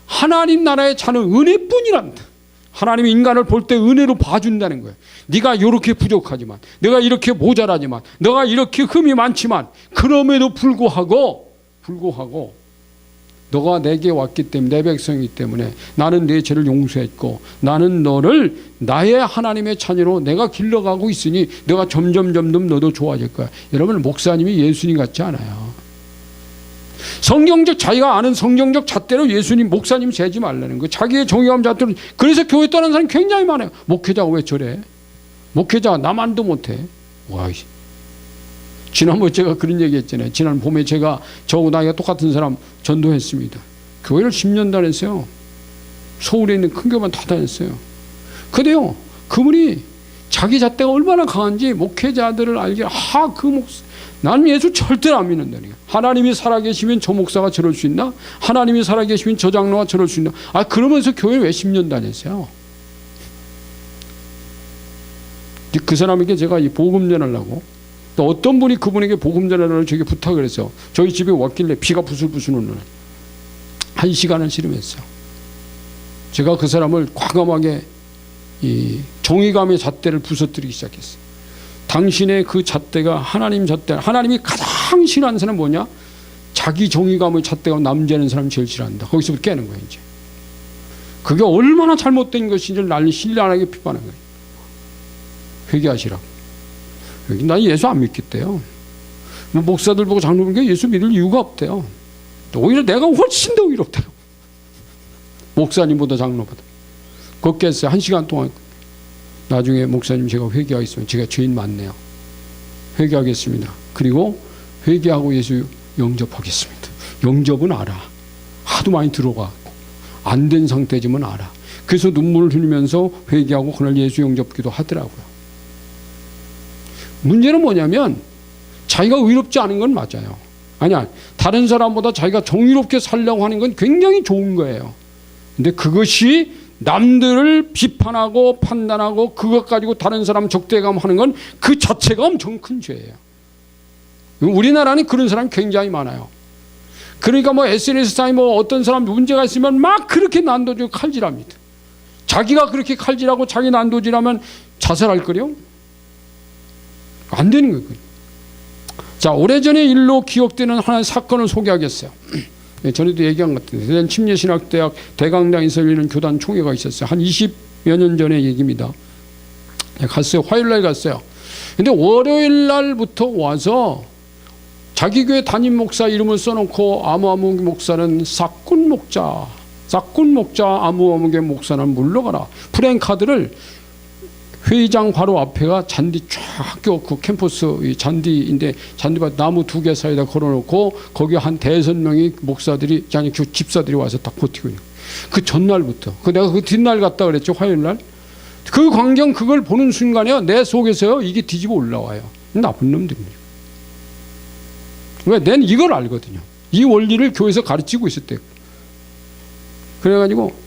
하나님 나라의 자는 은혜뿐이란다. 하나님이 인간을 볼 때 은혜로 봐준다는 거예요. 네가 이렇게 부족하지만, 내가 이렇게 모자라지만, 너가 이렇게 흠이 많지만, 그럼에도 불구하고 너가 내게 왔기 때문에, 내 백성이기 때문에 나는 네 죄를 용서했고 나는 너를 나의 하나님의 자녀로 내가 길러가고 있으니 너가 점점 너도 좋아질 거야. 여러분, 목사님이 예수님 같지 않아요. 성경적, 자기가 아는 성경적 잣대로 예수님, 목사님 재지 말라는 거. 자기의 정의감 잣대로. 그래서 교회 떠나는 사람이 굉장히 많아요. 목회자가 왜 저래? 목회자가 나만도 못해. 와, 지난번에 제가 그런 얘기 했잖아요. 지난 봄에 제가 저하고 나이가 똑같은 사람 전도했습니다. 교회를 10년 다녔어요. 서울에 있는 큰 교회만 다 다녔어요. 근데요, 그분이 자기 잣대가 얼마나 강한지 목회자들을 알게, 나는 예수 절대로 안 믿는다니까. 하나님이 살아계시면 저 목사가 저럴 수 있나? 하나님이 살아계시면 저 장로가 저럴 수 있나? 그러면서 교회 왜 10년 다녔어요? 그 사람에게 제가 이 복음 전하려고, 또 어떤 분이 그분에게 복음 전하라고 저에게 부탁을 해서 저희 집에 왔길래 비가 부슬부슬 오는 날 1시간을 씨름했어요. 제가 그 사람을 과감하게 이 정의감의 잣대를 부서뜨리기 시작했어요. 당신의 그 잣대가 하나님 잣대, 하나님이 가장 싫어하는 사람은 뭐냐? 자기 정의감의 잣대가 남자는 사람이 제일 싫어한다. 거기서부터 깨는 거예요. 이제 그게 얼마나 잘못된 것인지를 날 신랄하게 비판한 거예요. 회개하시라고. 난 예수 안 믿겠대요. 목사들 보고 장로 보니까 예수 믿을 이유가 없대요. 오히려 내가 훨씬 더 의롭대요. 목사님보다 장로보다. 걷겠어요. 1시간 동안. 나중에 목사님, 제가 회개하겠습니다. 제가 죄인 많네요. 회개하겠습니다. 그리고 회개하고 예수 영접하겠습니다. 영접은 알아. 하도 많이 들어가고 안 된 상태지만 알아. 그래서 눈물을 흘리면서 회개하고 그날 예수 영접기도 하더라고요. 문제는 뭐냐면 자기가 의롭지 않은 건 맞아요. 아니야, 다른 사람보다 자기가 정의롭게 살려고 하는 건 굉장히 좋은 거예요. 근데 그것이 남들을 비판하고 판단하고 그것 가지고 다른 사람 적대감 하는 건 그 자체가 엄청 큰 죄예요. 우리나라는 그런 사람이 굉장히 많아요. 그러니까 SNS상에 어떤 사람 문제가 있으면 막 그렇게 난도질하고 칼질합니다. 자기가 그렇게 칼질하고 자기 난도질하면 자살할 거요? 안 되는 거예요. 자, 오래전의 일로 기억되는 하나의 사건을 소개하겠어요. 전에도 얘기한 것 같은데, 대전 침례신학대학 대강당에서 열리는 교단 총회가 있었어요. 한 20여 년 전의 얘기입니다. 갔어요. 화요일날 갔어요. 근데 월요일날부터 와서 자기 교회 담임 목사 이름을 써놓고 아무 목사는 사꾼 목자, 싹군 목자 아무아무개 목사는 물러가라. 프랭카드를 회의장 바로 앞에가 잔디 쫙 학교 그 캠퍼스 이 잔디인데 잔디밭 나무 2개 사이에다 걸어놓고 거기 한 5명이 목사들이 아니 그 집사들이 와서 딱 버티고 있는. 그 전날부터 내가 그 뒷날 갔다 그랬죠. 화요일 날. 그 광경 그걸 보는 순간에 내 속에서요 이게 뒤집어 올라와요. 나쁜 놈들이에요. 왜? 난 이걸 알거든요. 이 원리를 교회에서 가르치고 있을 때. 그래가지고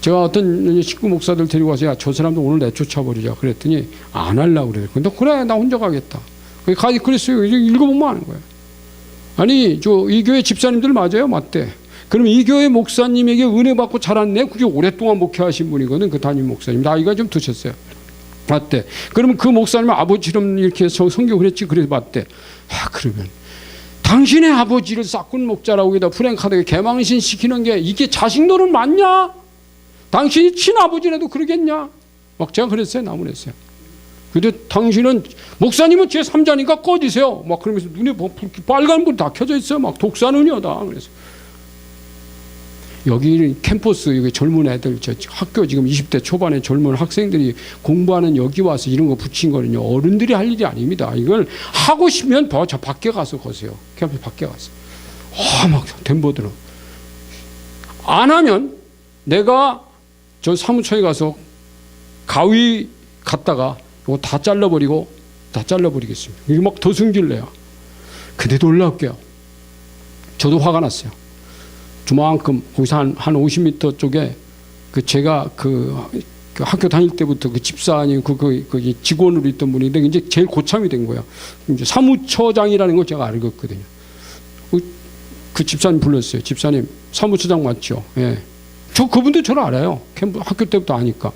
제가 어떤 식구 목사들 데리고 와서 야, 저 사람도 오늘 내쫓아버리자 그랬더니 안 하려고 그래요. 근데 그래 나 혼자 가겠다. 그랬어요. 읽어보면 아는 거예요. 아니 이 교회 집사님들 맞아요? 맞대. 그럼 이 교회 목사님에게 은혜 받고 자랐네. 그게 오랫동안 목회하신 분이거든. 그 담임 목사님. 나이가 좀 드셨어요. 맞대. 그러면 그 목사님은 아버지처럼 이렇게 성경을 했지. 그래서 맞대. 그러면 당신의 아버지를 싹군 목자라고 여기다 프랭카드에 개망신 시키는 게 이게 자식 노릇 맞냐? 당신이 친아버지라도 그러겠냐? 막 제가 그랬어요. 나무랬어요. 근데 당신은 목사님은 제3자니까 꺼지세요. 막 그러면서 눈에 빨간 불 다 켜져 있어요. 막 독사는요다. 그래서 여기 캠퍼스 여기 젊은 애들 저 학교 지금 20대 초반의 젊은 학생들이 공부하는 여기 와서 이런 거 붙인 거는요 어른들이 할 일이 아닙니다. 이걸 하고 싶으면 저 밖에 가서 거세요. 캠퍼스 밖에 가서 막 덤보들어. 안 하면 내가 저 사무처에 가서 가위 갖다가 이거 다 잘라버리겠습니다. 이게 막 더 승질내요. 근데 놀랄게요. 저도 화가 났어요. 주만큼 거기서 한 50m 쪽에 그 제가 그 학교 다닐 때부터 그 집사님 그 직원으로 있던 분인데 이제 제일 고참이 된 거야. 이제 사무처장이라는 걸 제가 알거든요. 그 집사님 불렀어요. 집사님 사무처장 맞죠? 예. 저 그분도 저를 알아요. 학교 때부터 아니까.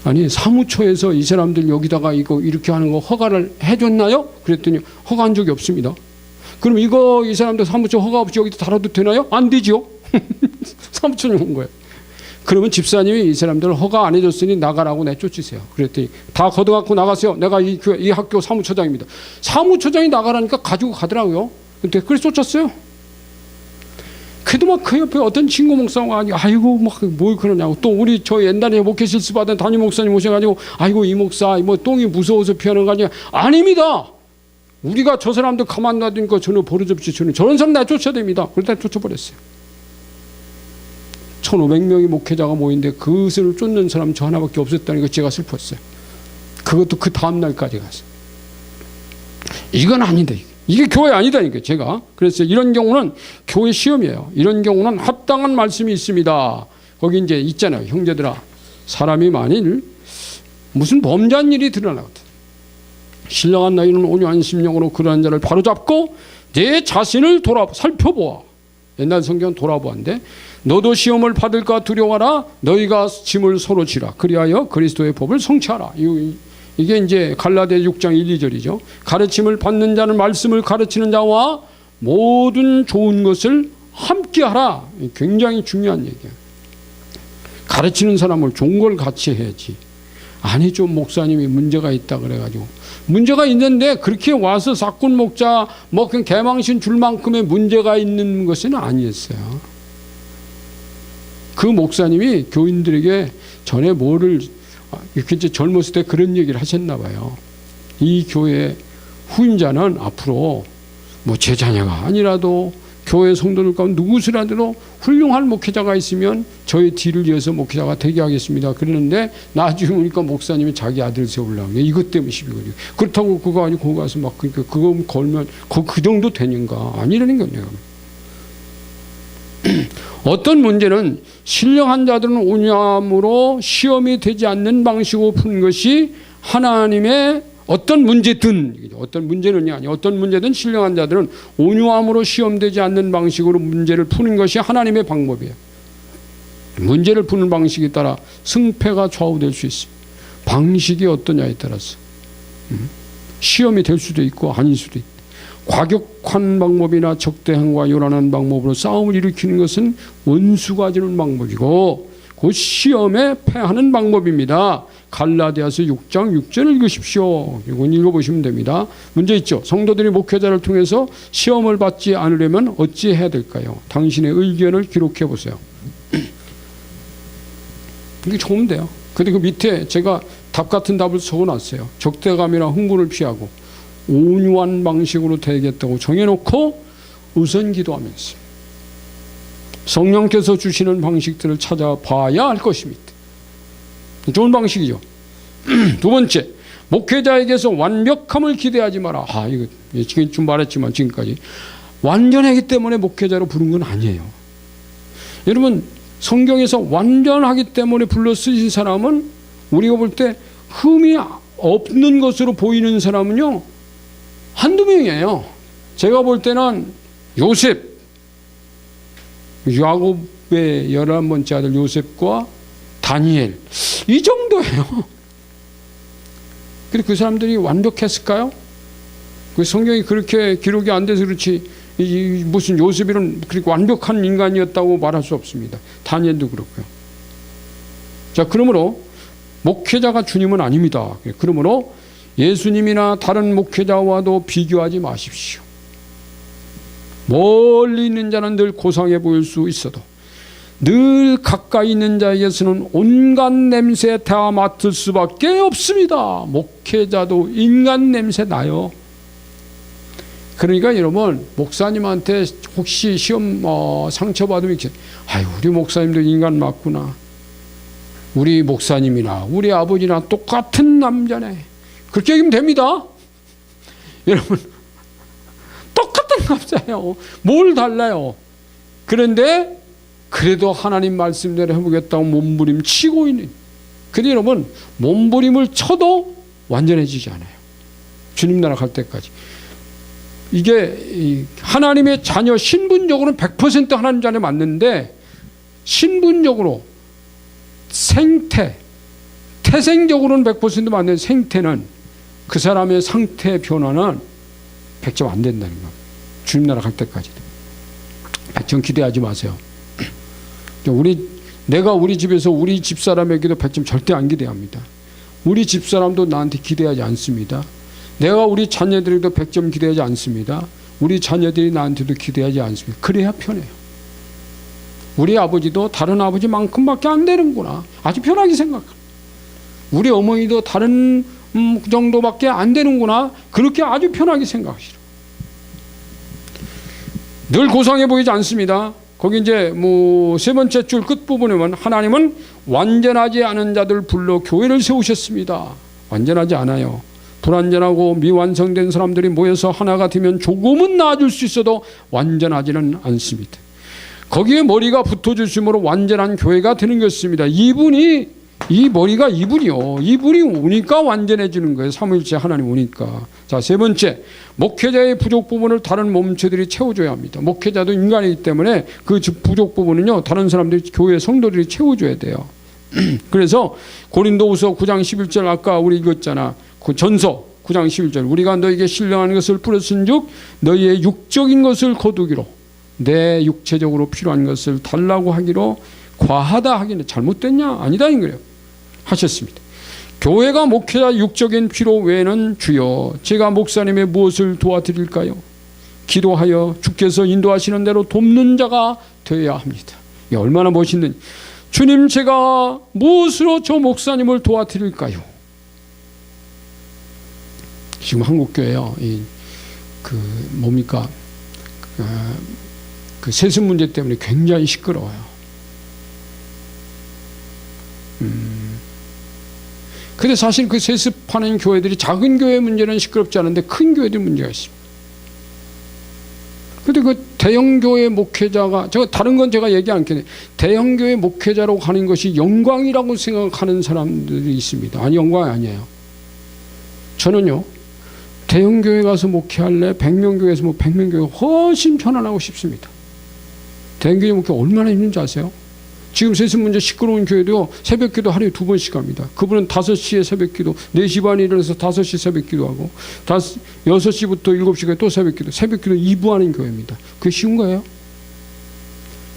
아니 사무처에서 이 사람들 여기다가 이거 이렇게 하는 거 허가를 해줬나요? 그랬더니 허가한 적이 없습니다. 그럼 이거 이 사람들 사무처 허가 없이 여기다 달아도 되나요? 안 되죠. 사무처는 온 거예요. 그러면 집사님이 이 사람들 허가 안 해줬으니 나가라고 내쫓으세요. 그랬더니 다 걷어갖고 나가세요. 내가 이 학교 사무처장입니다. 사무처장이 나가라니까 가지고 가더라고요. 근데 그래서 쫓았어요. 그래도 막 그 옆에 어떤 친구 목사가 아이고 막 뭘 그러냐고 또 우리 저 옛날에 목회 실수 받은 담임 목사님 오셔가지고 아이고 이 목사 뭐 똥이 무서워서 피하는 거 아니야. 아닙니다. 우리가 저 사람들 가만 놔두니까 저는 버릇없이 저런 사람 내쫓아야 됩니다. 그러다 쫓아버렸어요. 1500명의 목회자가 모인데 그것을 쫓는 사람 저 하나밖에 없었다는 거 제가 슬펐어요. 그것도 그 다음날까지 갔어요. 이건 아닌데 이게 교회 아니다니까 제가. 그래서 이런 경우는 교회 시험이에요. 이런 경우는 합당한 말씀이 있습니다. 거기 이제 있잖아요. 형제들아 사람이 만일 무슨 범죄한 일이 드러나거든. 신령한 너희는 온유한 심령으로 그러한 자를 바로잡고 내 자신을 살펴보아. 옛날 성경은 돌아보았는데 너도 시험을 받을까 두려워하라. 너희가 짐을 서로 지라. 그리하여 그리스도의 법을 성취하라. 이게 이제 갈라디아 6장 1, 2절이죠. 가르침을 받는 자는 말씀을 가르치는 자와 모든 좋은 것을 함께하라. 굉장히 중요한 얘기예요. 가르치는 사람을 좋은 걸 같이 해야지. 아니죠. 목사님이 문제가 있다 그래가지고 문제가 있는데 그렇게 와서 싹군 목자 뭐 그 개망신 줄 만큼의 문제가 있는 것은 아니었어요. 그 목사님이 교인들에게 전에 뭐를 이렇게 이제 젊었을 때 그런 얘기를 하셨나 봐요. 이 교회 후임자는 앞으로 뭐 제 자녀가 아니라도 교회 성도들 가운데 누구시라도 훌륭한 목회자가 있으면 저의 뒤를 이어서 목회자가 되게 하겠습니다. 그러는데 나중에 보니까 목사님이 자기 아들 세우려고 해. 이것 때문에 시비 걸리고. 그렇다고 그거 아니고 거기 가서 막 그러니까 그거 걸면 그 정도 되는가 아니라는 거네요. 어떤 문제는 신령한 자들은 온유함으로 시험이 되지 않는 방식으로 푸는 것이 하나님의 어떤 문제든 아니 어떤 문제든 신령한 자들은 온유함으로 시험되지 않는 방식으로 문제를 푸는 것이 하나님의 방법이에요. 문제를 푸는 방식에 따라 승패가 좌우될 수 있습니다. 방식이 어떠냐에 따라서 시험이 될 수도 있고 아닐 수도 있다. 과격한 방법이나 적대함과 요란한 방법으로 싸움을 일으키는 것은 원수가 주는 방법이고 그 시험에 패하는 방법입니다. 갈라디아서 6장 6절을 읽으십시오. 이건 읽어보시면 됩니다. 문제 있죠. 성도들이 목회자를 통해서 시험을 받지 않으려면 어찌 해야 될까요? 당신의 의견을 기록해 보세요. 이게 좋으면 돼요. 근데 그 밑에 제가 답 같은 답을 적어놨어요. 적대감이나 흥분을 피하고 온유한 방식으로 되겠다고 정해놓고 우선 기도하면서 성령께서 주시는 방식들을 찾아봐야 할 것입니다. 좋은 방식이죠. 두 번째, 목회자에게서 완벽함을 기대하지 마라. 이거 지금 좀 말했지만 지금까지 완전하기 때문에 목회자로 부른 건 아니에요. 여러분, 성경에서 완전하기 때문에 불러 쓰신 사람은 우리가 볼 때 흠이 없는 것으로 보이는 사람은요, 한두 명이에요. 제가 볼 때는 요셉, 야곱의 11번째 아들 요셉과 다니엘, 이 정도예요. 근데 그 사람들이 완벽했을까요? 그 성경이 그렇게 기록이 안 돼서 그렇지, 무슨 요셉이는 그렇게 완벽한 인간이었다고 말할 수 없습니다. 다니엘도 그렇고요. 자, 그러므로 목회자가 주님은 아닙니다. 그러므로 예수님이나 다른 목회자와도 비교하지 마십시오. 멀리 있는 자는 늘 고상해 보일 수 있어도 늘 가까이 있는 자에게서는 온갖 냄새 다 맡을 수밖에 없습니다. 목회자도 인간 냄새 나요. 그러니까 여러분, 목사님한테 혹시 시험 상처받으면 우리 목사님도 인간 맞구나, 우리 목사님이나 우리 아버지나 똑같은 남자네, 그렇게 얘기하면 됩니다. 여러분, 똑같은 남자예요. 뭘 달라요? 그런데 그래도 하나님 말씀대로 해보겠다고 몸부림 치고 있는. 근데 여러분, 몸부림을 쳐도 완전해지지 않아요. 주님 나라 갈 때까지. 이게 하나님의 자녀, 신분적으로는 100% 하나님 자녀 맞는데, 신분적으로 태생적으로는 100% 맞는 생태는, 그 사람의 상태 변화는 100점 안 된다는 거예요. 주님 나라 갈 때까지도. 100점 기대하지 마세요. 내가 우리 집에서 우리 집사람에게도 100점 절대 안 기대합니다. 우리 집사람도 나한테 기대하지 않습니다. 내가 우리 자녀들에게도 100점 기대하지 않습니다. 우리 자녀들이 나한테도 기대하지 않습니다. 그래야 편해요. 우리 아버지도 다른 아버지만큼밖에 안 되는구나, 아주 편하게 생각합니다. 우리 어머니도 다른 정도밖에 안 되는구나, 그렇게 아주 편하게 생각하시라. 늘 고상해 보이지 않습니다. 거기 이제 세 번째 줄 끝부분에 보면 하나님은 완전하지 않은 자들 불러 교회를 세우셨습니다. 완전하지 않아요. 불완전하고 미완성된 사람들이 모여서 하나가 되면 조금은 나아질 수 있어도 완전하지는 않습니다. 거기에 머리가 붙어주심으로 완전한 교회가 되는 것입니다. 이 머리가 이분이요. 이분이 오니까 완전해지는 거예요. 삼위일체 하나님 오니까. 자, 세 번째, 목회자의 부족 부분을 다른 몸체들이 채워줘야 합니다. 목회자도 인간이기 때문에 그 부족 부분은요, 다른 사람들이, 교회 성도들이 채워줘야 돼요. 그래서 고린도후서 9장 11절 아까 우리 읽었잖아. 그 전서 9장 11절, 우리가 너에게 신령한 것을 뿌렸은즉 너희의 육적인 것을 거두기로 내 육체적으로 필요한 것을 달라고 하기로 과하다 하기는 잘못됐냐? 아니다 이 거예요. 하셨습니다. 교회가 목회자 육적인 필요 외에는 주여 제가 목사님의 무엇을 도와드릴까요? 기도하여 주께서 인도하시는 대로 돕는 자가 되어야 합니다. 이게 얼마나 멋있는, 주님 제가 무엇으로 저 목사님을 도와드릴까요? 지금 한국교회요, 그 세습 문제 때문에 굉장히 시끄러워요. 근데 사실 그 세습하는 교회들이, 작은 교회 문제는 시끄럽지 않은데 큰 교회들 문제가 있습니다. 근데 그 대형교회 목회자가, 다른 건 제가 얘기 않겠네. 대형교회 목회자로 가는 것이 영광이라고 생각하는 사람들이 있습니다. 아니, 영광이 아니에요. 저는요, 대형교회 가서 목회할래? 100명 교회에서 100명 교회 훨씬 편안하고 싶습니다. 대형교회 목회 얼마나 힘든지 아세요? 지금 세습 문제 시끄러운 교회도요, 새벽기도 하루에 2번씩 합니다. 그분은 5시에 새벽기도, 4시 반에 일어나서 5시 새벽기도 하고, 6시부터 7시까지 또 새벽기도 2부 하는 교회입니다. 그게 쉬운 거예요?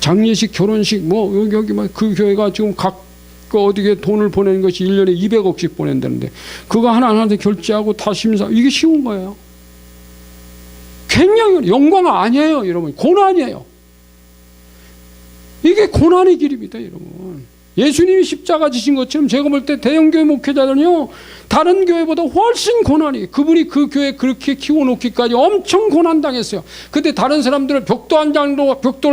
장례식, 결혼식, 여기 그 교회가 지금 각 그 어디에 돈을 보내는 것이 1년에 200억씩 보낸다는데 그거 하나하나 결제하고 다 심사, 이게 쉬운 거예요. 굉장히 영광 아니에요, 여러분. 고난이에요. 이게 고난의 길입니다, 여러분. 예수님이 십자가 지신 것처럼 제가 볼 때 대형교회 목회자들은요, 다른 교회보다 훨씬 고난이, 그분이 그 교회 그렇게 키워놓기까지 엄청 고난당했어요. 근데 다른 사람들은 벽돌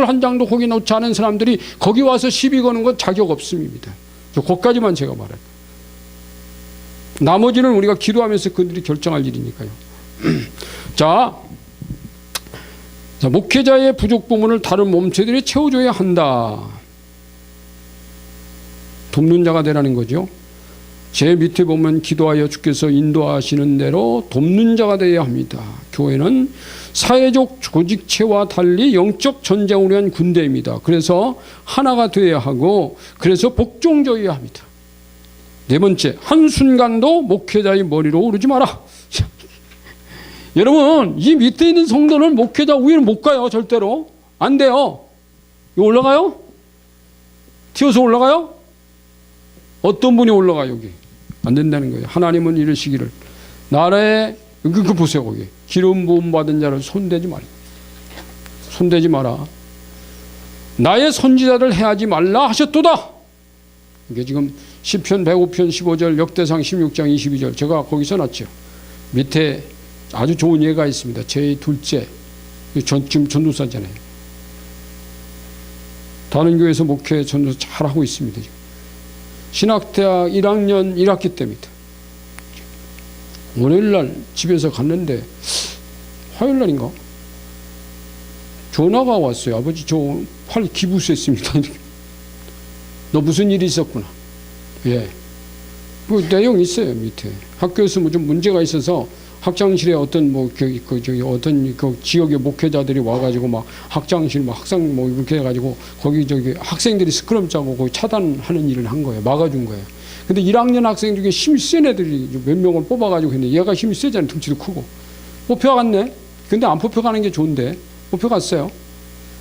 한 장도 거기 놓지 않은 사람들이 거기 와서 시비 거는 건 자격 없음입니다. 거기까지만 제가 말해요. 나머지는 우리가 기도하면서 그들이 결정할 일이니까요. 자, 목회자의 부족 부분을 다른 몸체들이 채워줘야 한다. 돕는 자가 되라는 거죠. 제 밑에 보면 기도하여 주께서 인도하시는 대로 돕는 자가 되어야 합니다. 교회는 사회적 조직체와 달리 영적 전쟁을 위한 군대입니다. 그래서 하나가 되어야 하고, 그래서 복종적이어야 합니다. 네 번째, 한순간도 목회자의 머리로 오르지 마라. 여러분, 이 밑에 있는 성도는 목회자 위로 못 가요. 절대로 안 돼요. 이거 올라가요? 튀어서 올라가요? 어떤 분이 올라가? 여기 안 된다는 거예요. 하나님은 이러시기를, 나라에 그 보세요, 거기 기름 부음 받은 자를 손대지 마라. 나의 선지자를 해하지 말라 하셨도다. 이게 지금 시편 105편 15절, 역대상 16장 22절 제가 거기 써놨죠. 밑에 아주 좋은 예가 있습니다. 제 둘째, 지금 전도사잖아요. 다른 교회에서 목회 전도사 잘하고 있습니다. 지금. 신학대학 1학년 1학기 때입니다. 월요일날 집에서 갔는데, 화요일날인가? 전화가 왔어요. 아버지, 저 팔 기부수했습니다. 너 무슨 일이 있었구나. 예. 그 내용 있어요, 밑에. 학교에서 뭐 좀 문제가 있어서 학장실에 어떤 어떤 그 지역의 목회자들이 와가지고 막 학장실 막 학생 뭐 이렇게 해가지고 거기 학생들이 스크럼 짜고 거기 차단하는 일을 한 거예요. 막아준 거예요. 근데 1학년 학생 중에 힘이 센 애들이 몇 명을 뽑아가지고 했는데 얘가 힘이 세잖아요. 등치도 크고. 뽑혀갔네. 근데 안 뽑혀가는 게 좋은데 뽑혀갔어요.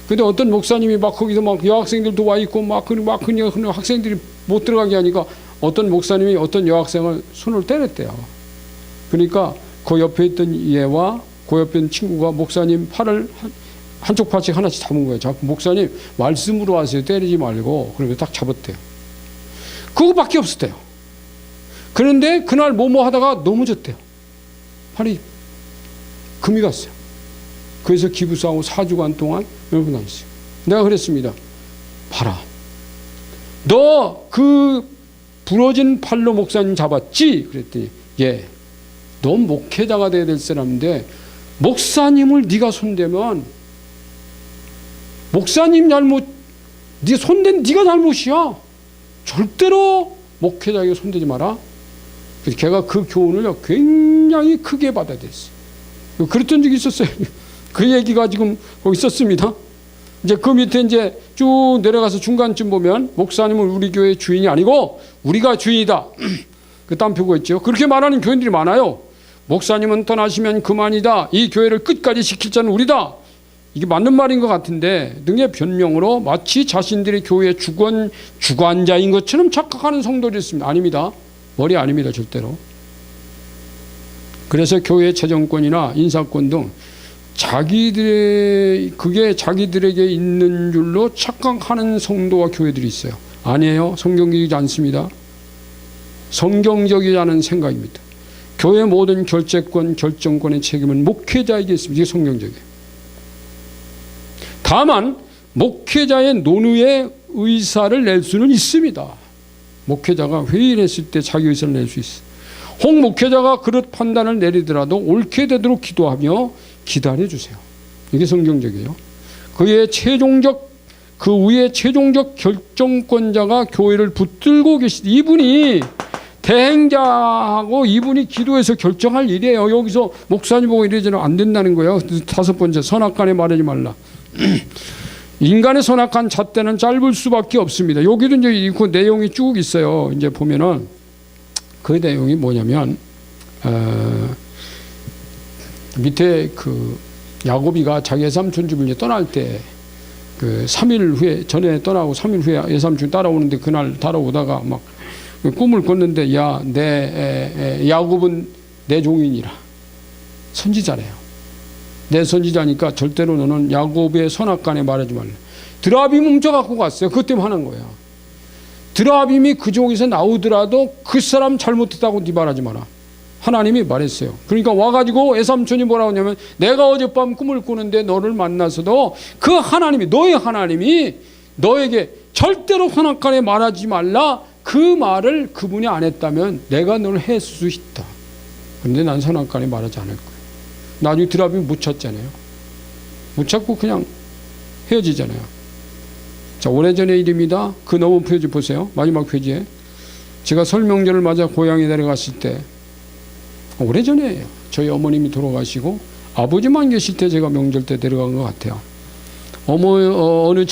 근데 어떤 목사님이 막 거기서 막 여학생들도 와 있고 막 학생들이 못 들어가게 하니까 어떤 목사님이 어떤 여학생을 손을 때렸대요. 그러니까 그 옆에 있던 얘와 그 옆에 있는 친구가 목사님 팔을 한쪽 팔씩 하나씩 잡은 거예요. 자꾸 목사님 말씀으로 하세요. 때리지 말고. 그러면 딱 잡았대요. 그거밖에 없었대요. 그런데 그날 뭐뭐 하다가 넘어졌대요. 팔이 금이 갔어요. 그래서 기부사하고 4주간 동안 여러분 다녔어요. 내가 그랬습니다. 봐라. 너 그 부러진 팔로 목사님 잡았지? 그랬더니 예. 넌 목회자가 돼야 될 사람인데 목사님을 네가 손대면 목사님 잘못, 네 손댄 네가 잘못이야. 절대로 목회자에게 손대지 마라. 그래서 걔가 그 교훈을 굉장히 크게 받아들였어요. 그랬던 적이 있었어요. 그 얘기가 지금 거기 있었습니다. 이제 그 밑에 이제 쭉 내려가서 중간쯤 보면 목사님은 우리 교회의 주인이 아니고 우리가 주인이다. 그 다음 표가 있죠. 그렇게 말하는 교인들이 많아요. 목사님은 떠나시면 그만이다. 이 교회를 끝까지 지킬 자는 우리다. 이게 맞는 말인 것 같은데 등의 변명으로 마치 자신들이 교회의 주관자인 것처럼 착각하는 성도들이 있습니다. 아닙니다. 머리 아닙니다. 절대로. 그래서 교회의 재정권이나 인사권 등 그게 자기들에게 있는 줄로 착각하는 성도와 교회들이 있어요. 아니에요. 성경적이지 않습니다. 성경적이지 않은 생각입니다. 교회 모든 결재권, 결정권의 책임은 목회자에게 있습니다. 이게 성경적이에요. 다만 목회자의 논의의 의사를 낼 수는 있습니다. 목회자가 회의를 했을 때 자기 의사를 낼 수 있어요. 혹 목회자가 그릇 판단을 내리더라도 옳게 되도록 기도하며 기다려주세요. 이게 성경적이에요. 그 위에 최종적 결정권자가 교회를 붙들고 계시다. 이분이 대행자하고 이분이 기도해서 결정할 일이에요. 여기서 목사님 보고 이러지는 안 된다는 거예요. 5번째, 선악간에 말하지 말라. 인간의 선악한 잣대는 짧을 수밖에 없습니다. 여기도 이제 그 내용이 쭉 있어요. 이제 보면은 그 내용이 뭐냐면 밑에 그 야곱이가 자기의 삼촌 집을 이제 떠날 때 그 3일 후에 전에 떠나고 3일 후에 외삼촌 따라오는데 그날 따라오다가 막 꿈을 꿨는데 야, 내 야곱은 내 종이니라. 선지자래요. 내 선지자니까 절대로 너는 야곱의 선악간에 말하지 말라. 드라빔 훔쳐갖고 갔어요. 그것 때문에 화난 거야. 드라빔이 그 종에서 나오더라도 그 사람 잘못했다고 네 말하지 마라. 하나님이 말했어요. 그러니까 와가지고 외삼촌이 뭐라고 하냐면 내가 어젯밤 꿈을 꾸는데 너를 만나서도 그 하나님이 너의 하나님이 너에게 절대로 선악간에 말하지 말라 그 말을 그분이 안 했다면 내가 너를 해줄 수 있다. 그런데 난 선악간에 말하지 않을 거야. 나중에 드라빔 못 찾잖아요. 못 찾고 그냥 헤어지잖아요. 자, 오래전의 일입니다. 그 넘은 페이지 보세요. 마지막 페이지에 제가 설 명절을 맞아 고향에 내려갔을 때 오래전에 저희 어머님이 돌아가시고 아버지만 계실 때 제가 명절 때 내려간 것 같아요. 어느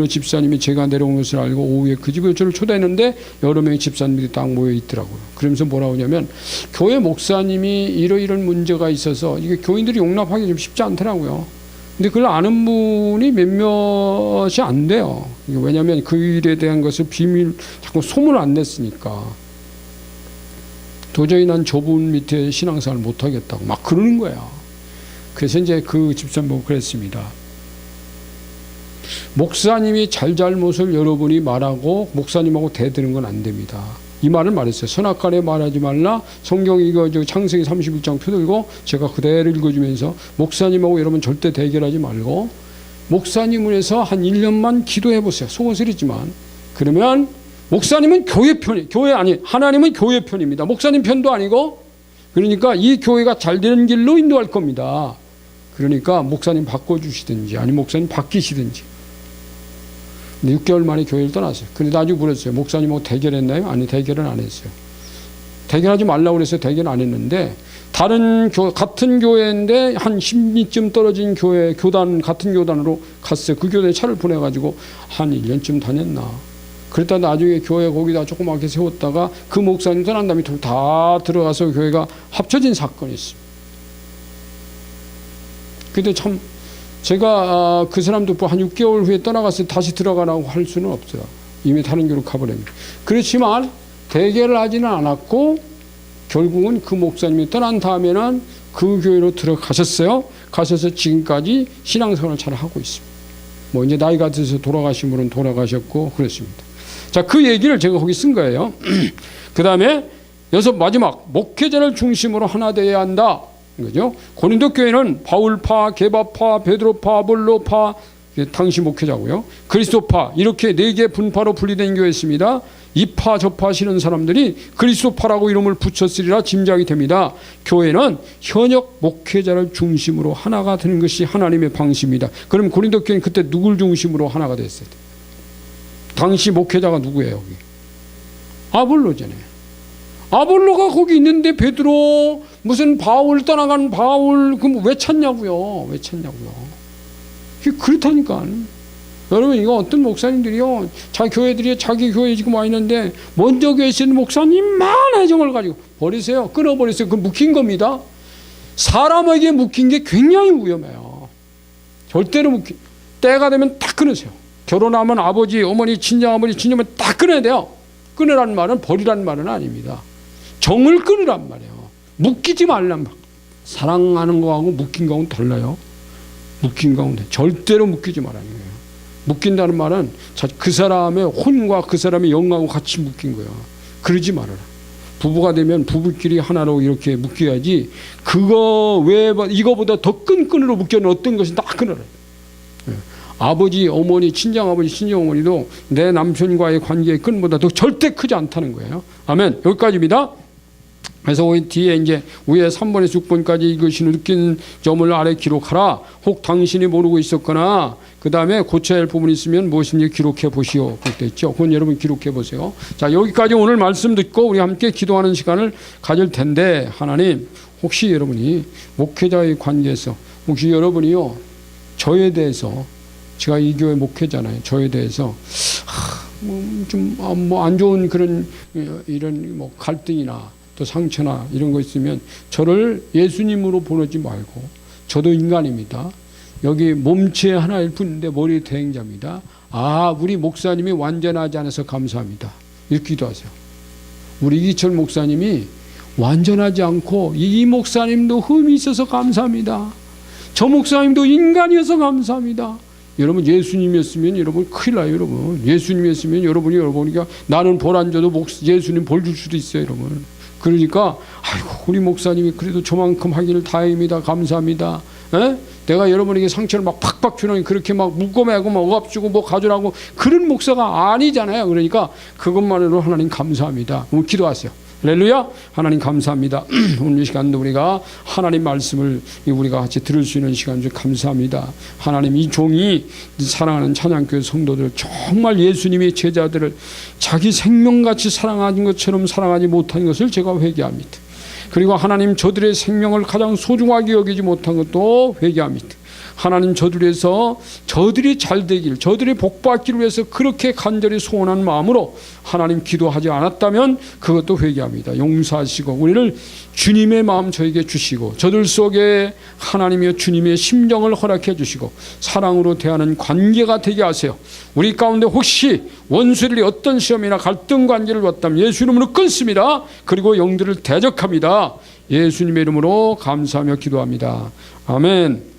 집사님이 제가 내려온 것을 알고 오후에 그 집에 저를 초대했는데 여러 명의 집사님들이 딱 모여 있더라고요. 그러면서 뭐라고 하냐면 교회 목사님이 이런 문제가 있어서 이게 교인들이 용납하기 좀 쉽지 않더라고요. 근데 그걸 아는 분이 몇몇이 안 돼요. 왜냐하면 그 일에 대한 것을 비밀 자꾸 소문을 안 냈으니까 도저히 난 저분 밑에 신앙생활을 못 하겠다고 막 그러는 거야. 그래서 이제 그 집사님 보고 그랬습니다. 목사님이 잘잘못을 여러분이 말하고 목사님하고 대드는 건 안 됩니다. 이 말을 말했어요. 선악간에 말하지 말라. 성경 이거 창세기 31장 펴들고 제가 그대로 읽어주면서 목사님하고 여러분 절대 대결하지 말고 목사님을 해서 한 1년만 기도해 보세요. 속어서리지만 그러면 목사님은 교회 편이 하나님은 교회 편입니다. 목사님 편도 아니고 그러니까 이 교회가 잘 되는 길로 인도할 겁니다. 그러니까 목사님 바꿔주시든지 아니 목사님 바뀌시든지. 6개월 만에 교회를 떠났어요. 근데 나중에 물었어요. 목사님하고 대결했나요? 아니 대결은 안 했어요. 대결하지 말라고 그래서 대결 안 했는데 같은 교회인데 한 10리쯤 떨어진 같은 교단으로 갔어요. 그 교단에 차를 보내가지고 한 1년쯤 다녔나. 그랬다 나중에 교회 거기다 조그맣게 세웠다가 그 목사님 떠난 다음에 다 들어가서 교회가 합쳐진 사건이 있습니다. 근데 참 제가 그 사람도 한 6개월 후에 떠나가서 다시 들어가라고 할 수는 없어요. 이미 다른 교회로 가버립니다. 그렇지만 대결을 하지는 않았고 결국은 그 목사님이 떠난 다음에는 그 교회로 들어가셨어요. 가셔서 지금까지 신앙생활을 잘 하고 있습니다. 뭐 이제 나이가 들어서 돌아가신 분은 돌아가셨고 그렇습니다. 자, 그 얘기를 제가 거기 쓴 거예요. 그 다음에 마지막 목회자를 중심으로 하나 되어야 한다. 그죠? 고린도 교회는 바울파, 게바파, 베드로파, 아볼로파, 당시 목회자고요. 그리스도파 이렇게 4개 분파로 분리된 교회였습니다. 이파 저파 싫은 사람들이 그리스도파라고 이름을 붙였으리라 짐작이 됩니다. 교회는 현역 목회자를 중심으로 하나가 되는 것이 하나님의 방식입니다. 그럼 고린도 교회는 그때 누굴 중심으로 하나가 됐어요? 당시 목회자가 누구예요? 여기? 아볼로잖아요. 아볼로가 거기 있는데 베드로 무슨 바울 떠나간 바울 그럼 왜 찾냐고요? 왜 찾냐고요? 그렇다니까. 여러분 이거 어떤 목사님들이요 자기 교회 지금 와 있는데 먼저 교회에 있는 목사님만 애정을 가지고 버리세요. 끊어버리세요. 그건 묶인 겁니다. 사람에게 묶인 게 굉장히 위험해요. 절대로 때가 되면 딱 끊으세요. 결혼하면 아버지, 어머니, 친정아버지, 친정어머니 딱 끊어야 돼요. 끊으라는 말은 버리라는 말은 아닙니다. 정을 끊으란 말이에요. 묶이지 말란 말. 사랑하는 거하고 묶인 거하고는 달라요. 묶인 가운데 절대로 묶이지 말라는 거예요. 묶인다는 말은 그 사람의 혼과 그 사람의 영하고 같이 묶인 거야. 그러지 말아라. 부부가 되면 부부끼리 하나로 이렇게 묶여야지 그거 왜 이거보다 더 끈끈으로 묶여는 어떤 것이 다 끊어라. 아버지, 어머니, 친정아버지, 친정어머니도 내 남편과의 관계의 끈보다 더 절대 크지 않다는 거예요. 아멘. 여기까지입니다. 그래서 뒤에 이제 위에 3번에서 6번까지 이것이 느낀 점을 아래 기록하라. 혹 당신이 모르고 있었거나 그 다음에 고쳐야 할 부분이 있으면 무엇인지 기록해 보시오. 그렇게 했죠. 그건 여러분 기록해 보세요. 자, 여기까지 오늘 말씀 듣고 우리 함께 기도하는 시간을 가질 텐데 하나님 혹시 여러분이 목회자의 관계에서 혹시 여러분이요 저에 대해서 제가 이 교회 목회잖아요. 저에 대해서 좀 안 좋은 그런 이런 뭐 갈등이나 또 상처나 이런 거 있으면 저를 예수님으로 보내지 말고 저도 인간입니다. 여기 몸체 하나일 뿐인데 머리 대행자입니다. 아, 우리 목사님이 완전하지 않아서 감사합니다. 이렇게 기도하세요. 우리 이기철 목사님이 완전하지 않고 이 목사님도 흠이 있어서 감사합니다. 저 목사님도 인간이어서 감사합니다. 여러분 예수님이었으면 여러분 큰일 나요. 여러분 예수님이었으면 여러분이니까 나는 벌 안 줘도 예수님 벌 줄 수도 있어요. 여러분. 그러니까 아이고 우리 목사님이 그래도 저만큼 하기를 다행입니다. 감사합니다. 에? 내가 여러분에게 상처를 막 팍팍 주는 그렇게 막 묶어매고 막 억압 주고 뭐 가져라고 그런 목사가 아니잖아요. 그러니까 그것만으로 하나님 감사합니다. 오늘 기도하세요. 할렐루야. 하나님 감사합니다. 오늘 이 시간도 우리가 하나님 말씀을 우리가 같이 들을 수 있는 시간 좀 감사합니다. 하나님 이 종이 사랑하는 찬양교회 성도들 정말 예수님의 제자들을 자기 생명같이 사랑하는 것처럼 사랑하지 못한 것을 제가 회개합니다. 그리고 하나님 저들의 생명을 가장 소중하게 여기지 못한 것도 회개합니다. 하나님 저들에서 저들이 잘 되길 저들이 복받기를 위해서 그렇게 간절히 소원한 마음으로 하나님 기도하지 않았다면 그것도 회개합니다. 용서하시고 우리를 주님의 마음 저에게 주시고 저들 속에 하나님의 주님의 심정을 허락해 주시고 사랑으로 대하는 관계가 되게 하세요. 우리 가운데 혹시 원수들이 어떤 시험이나 갈등 관계를 왔다면 예수 이름으로 끊습니다. 그리고 영들을 대적합니다. 예수님의 이름으로 감사하며 기도합니다. 아멘.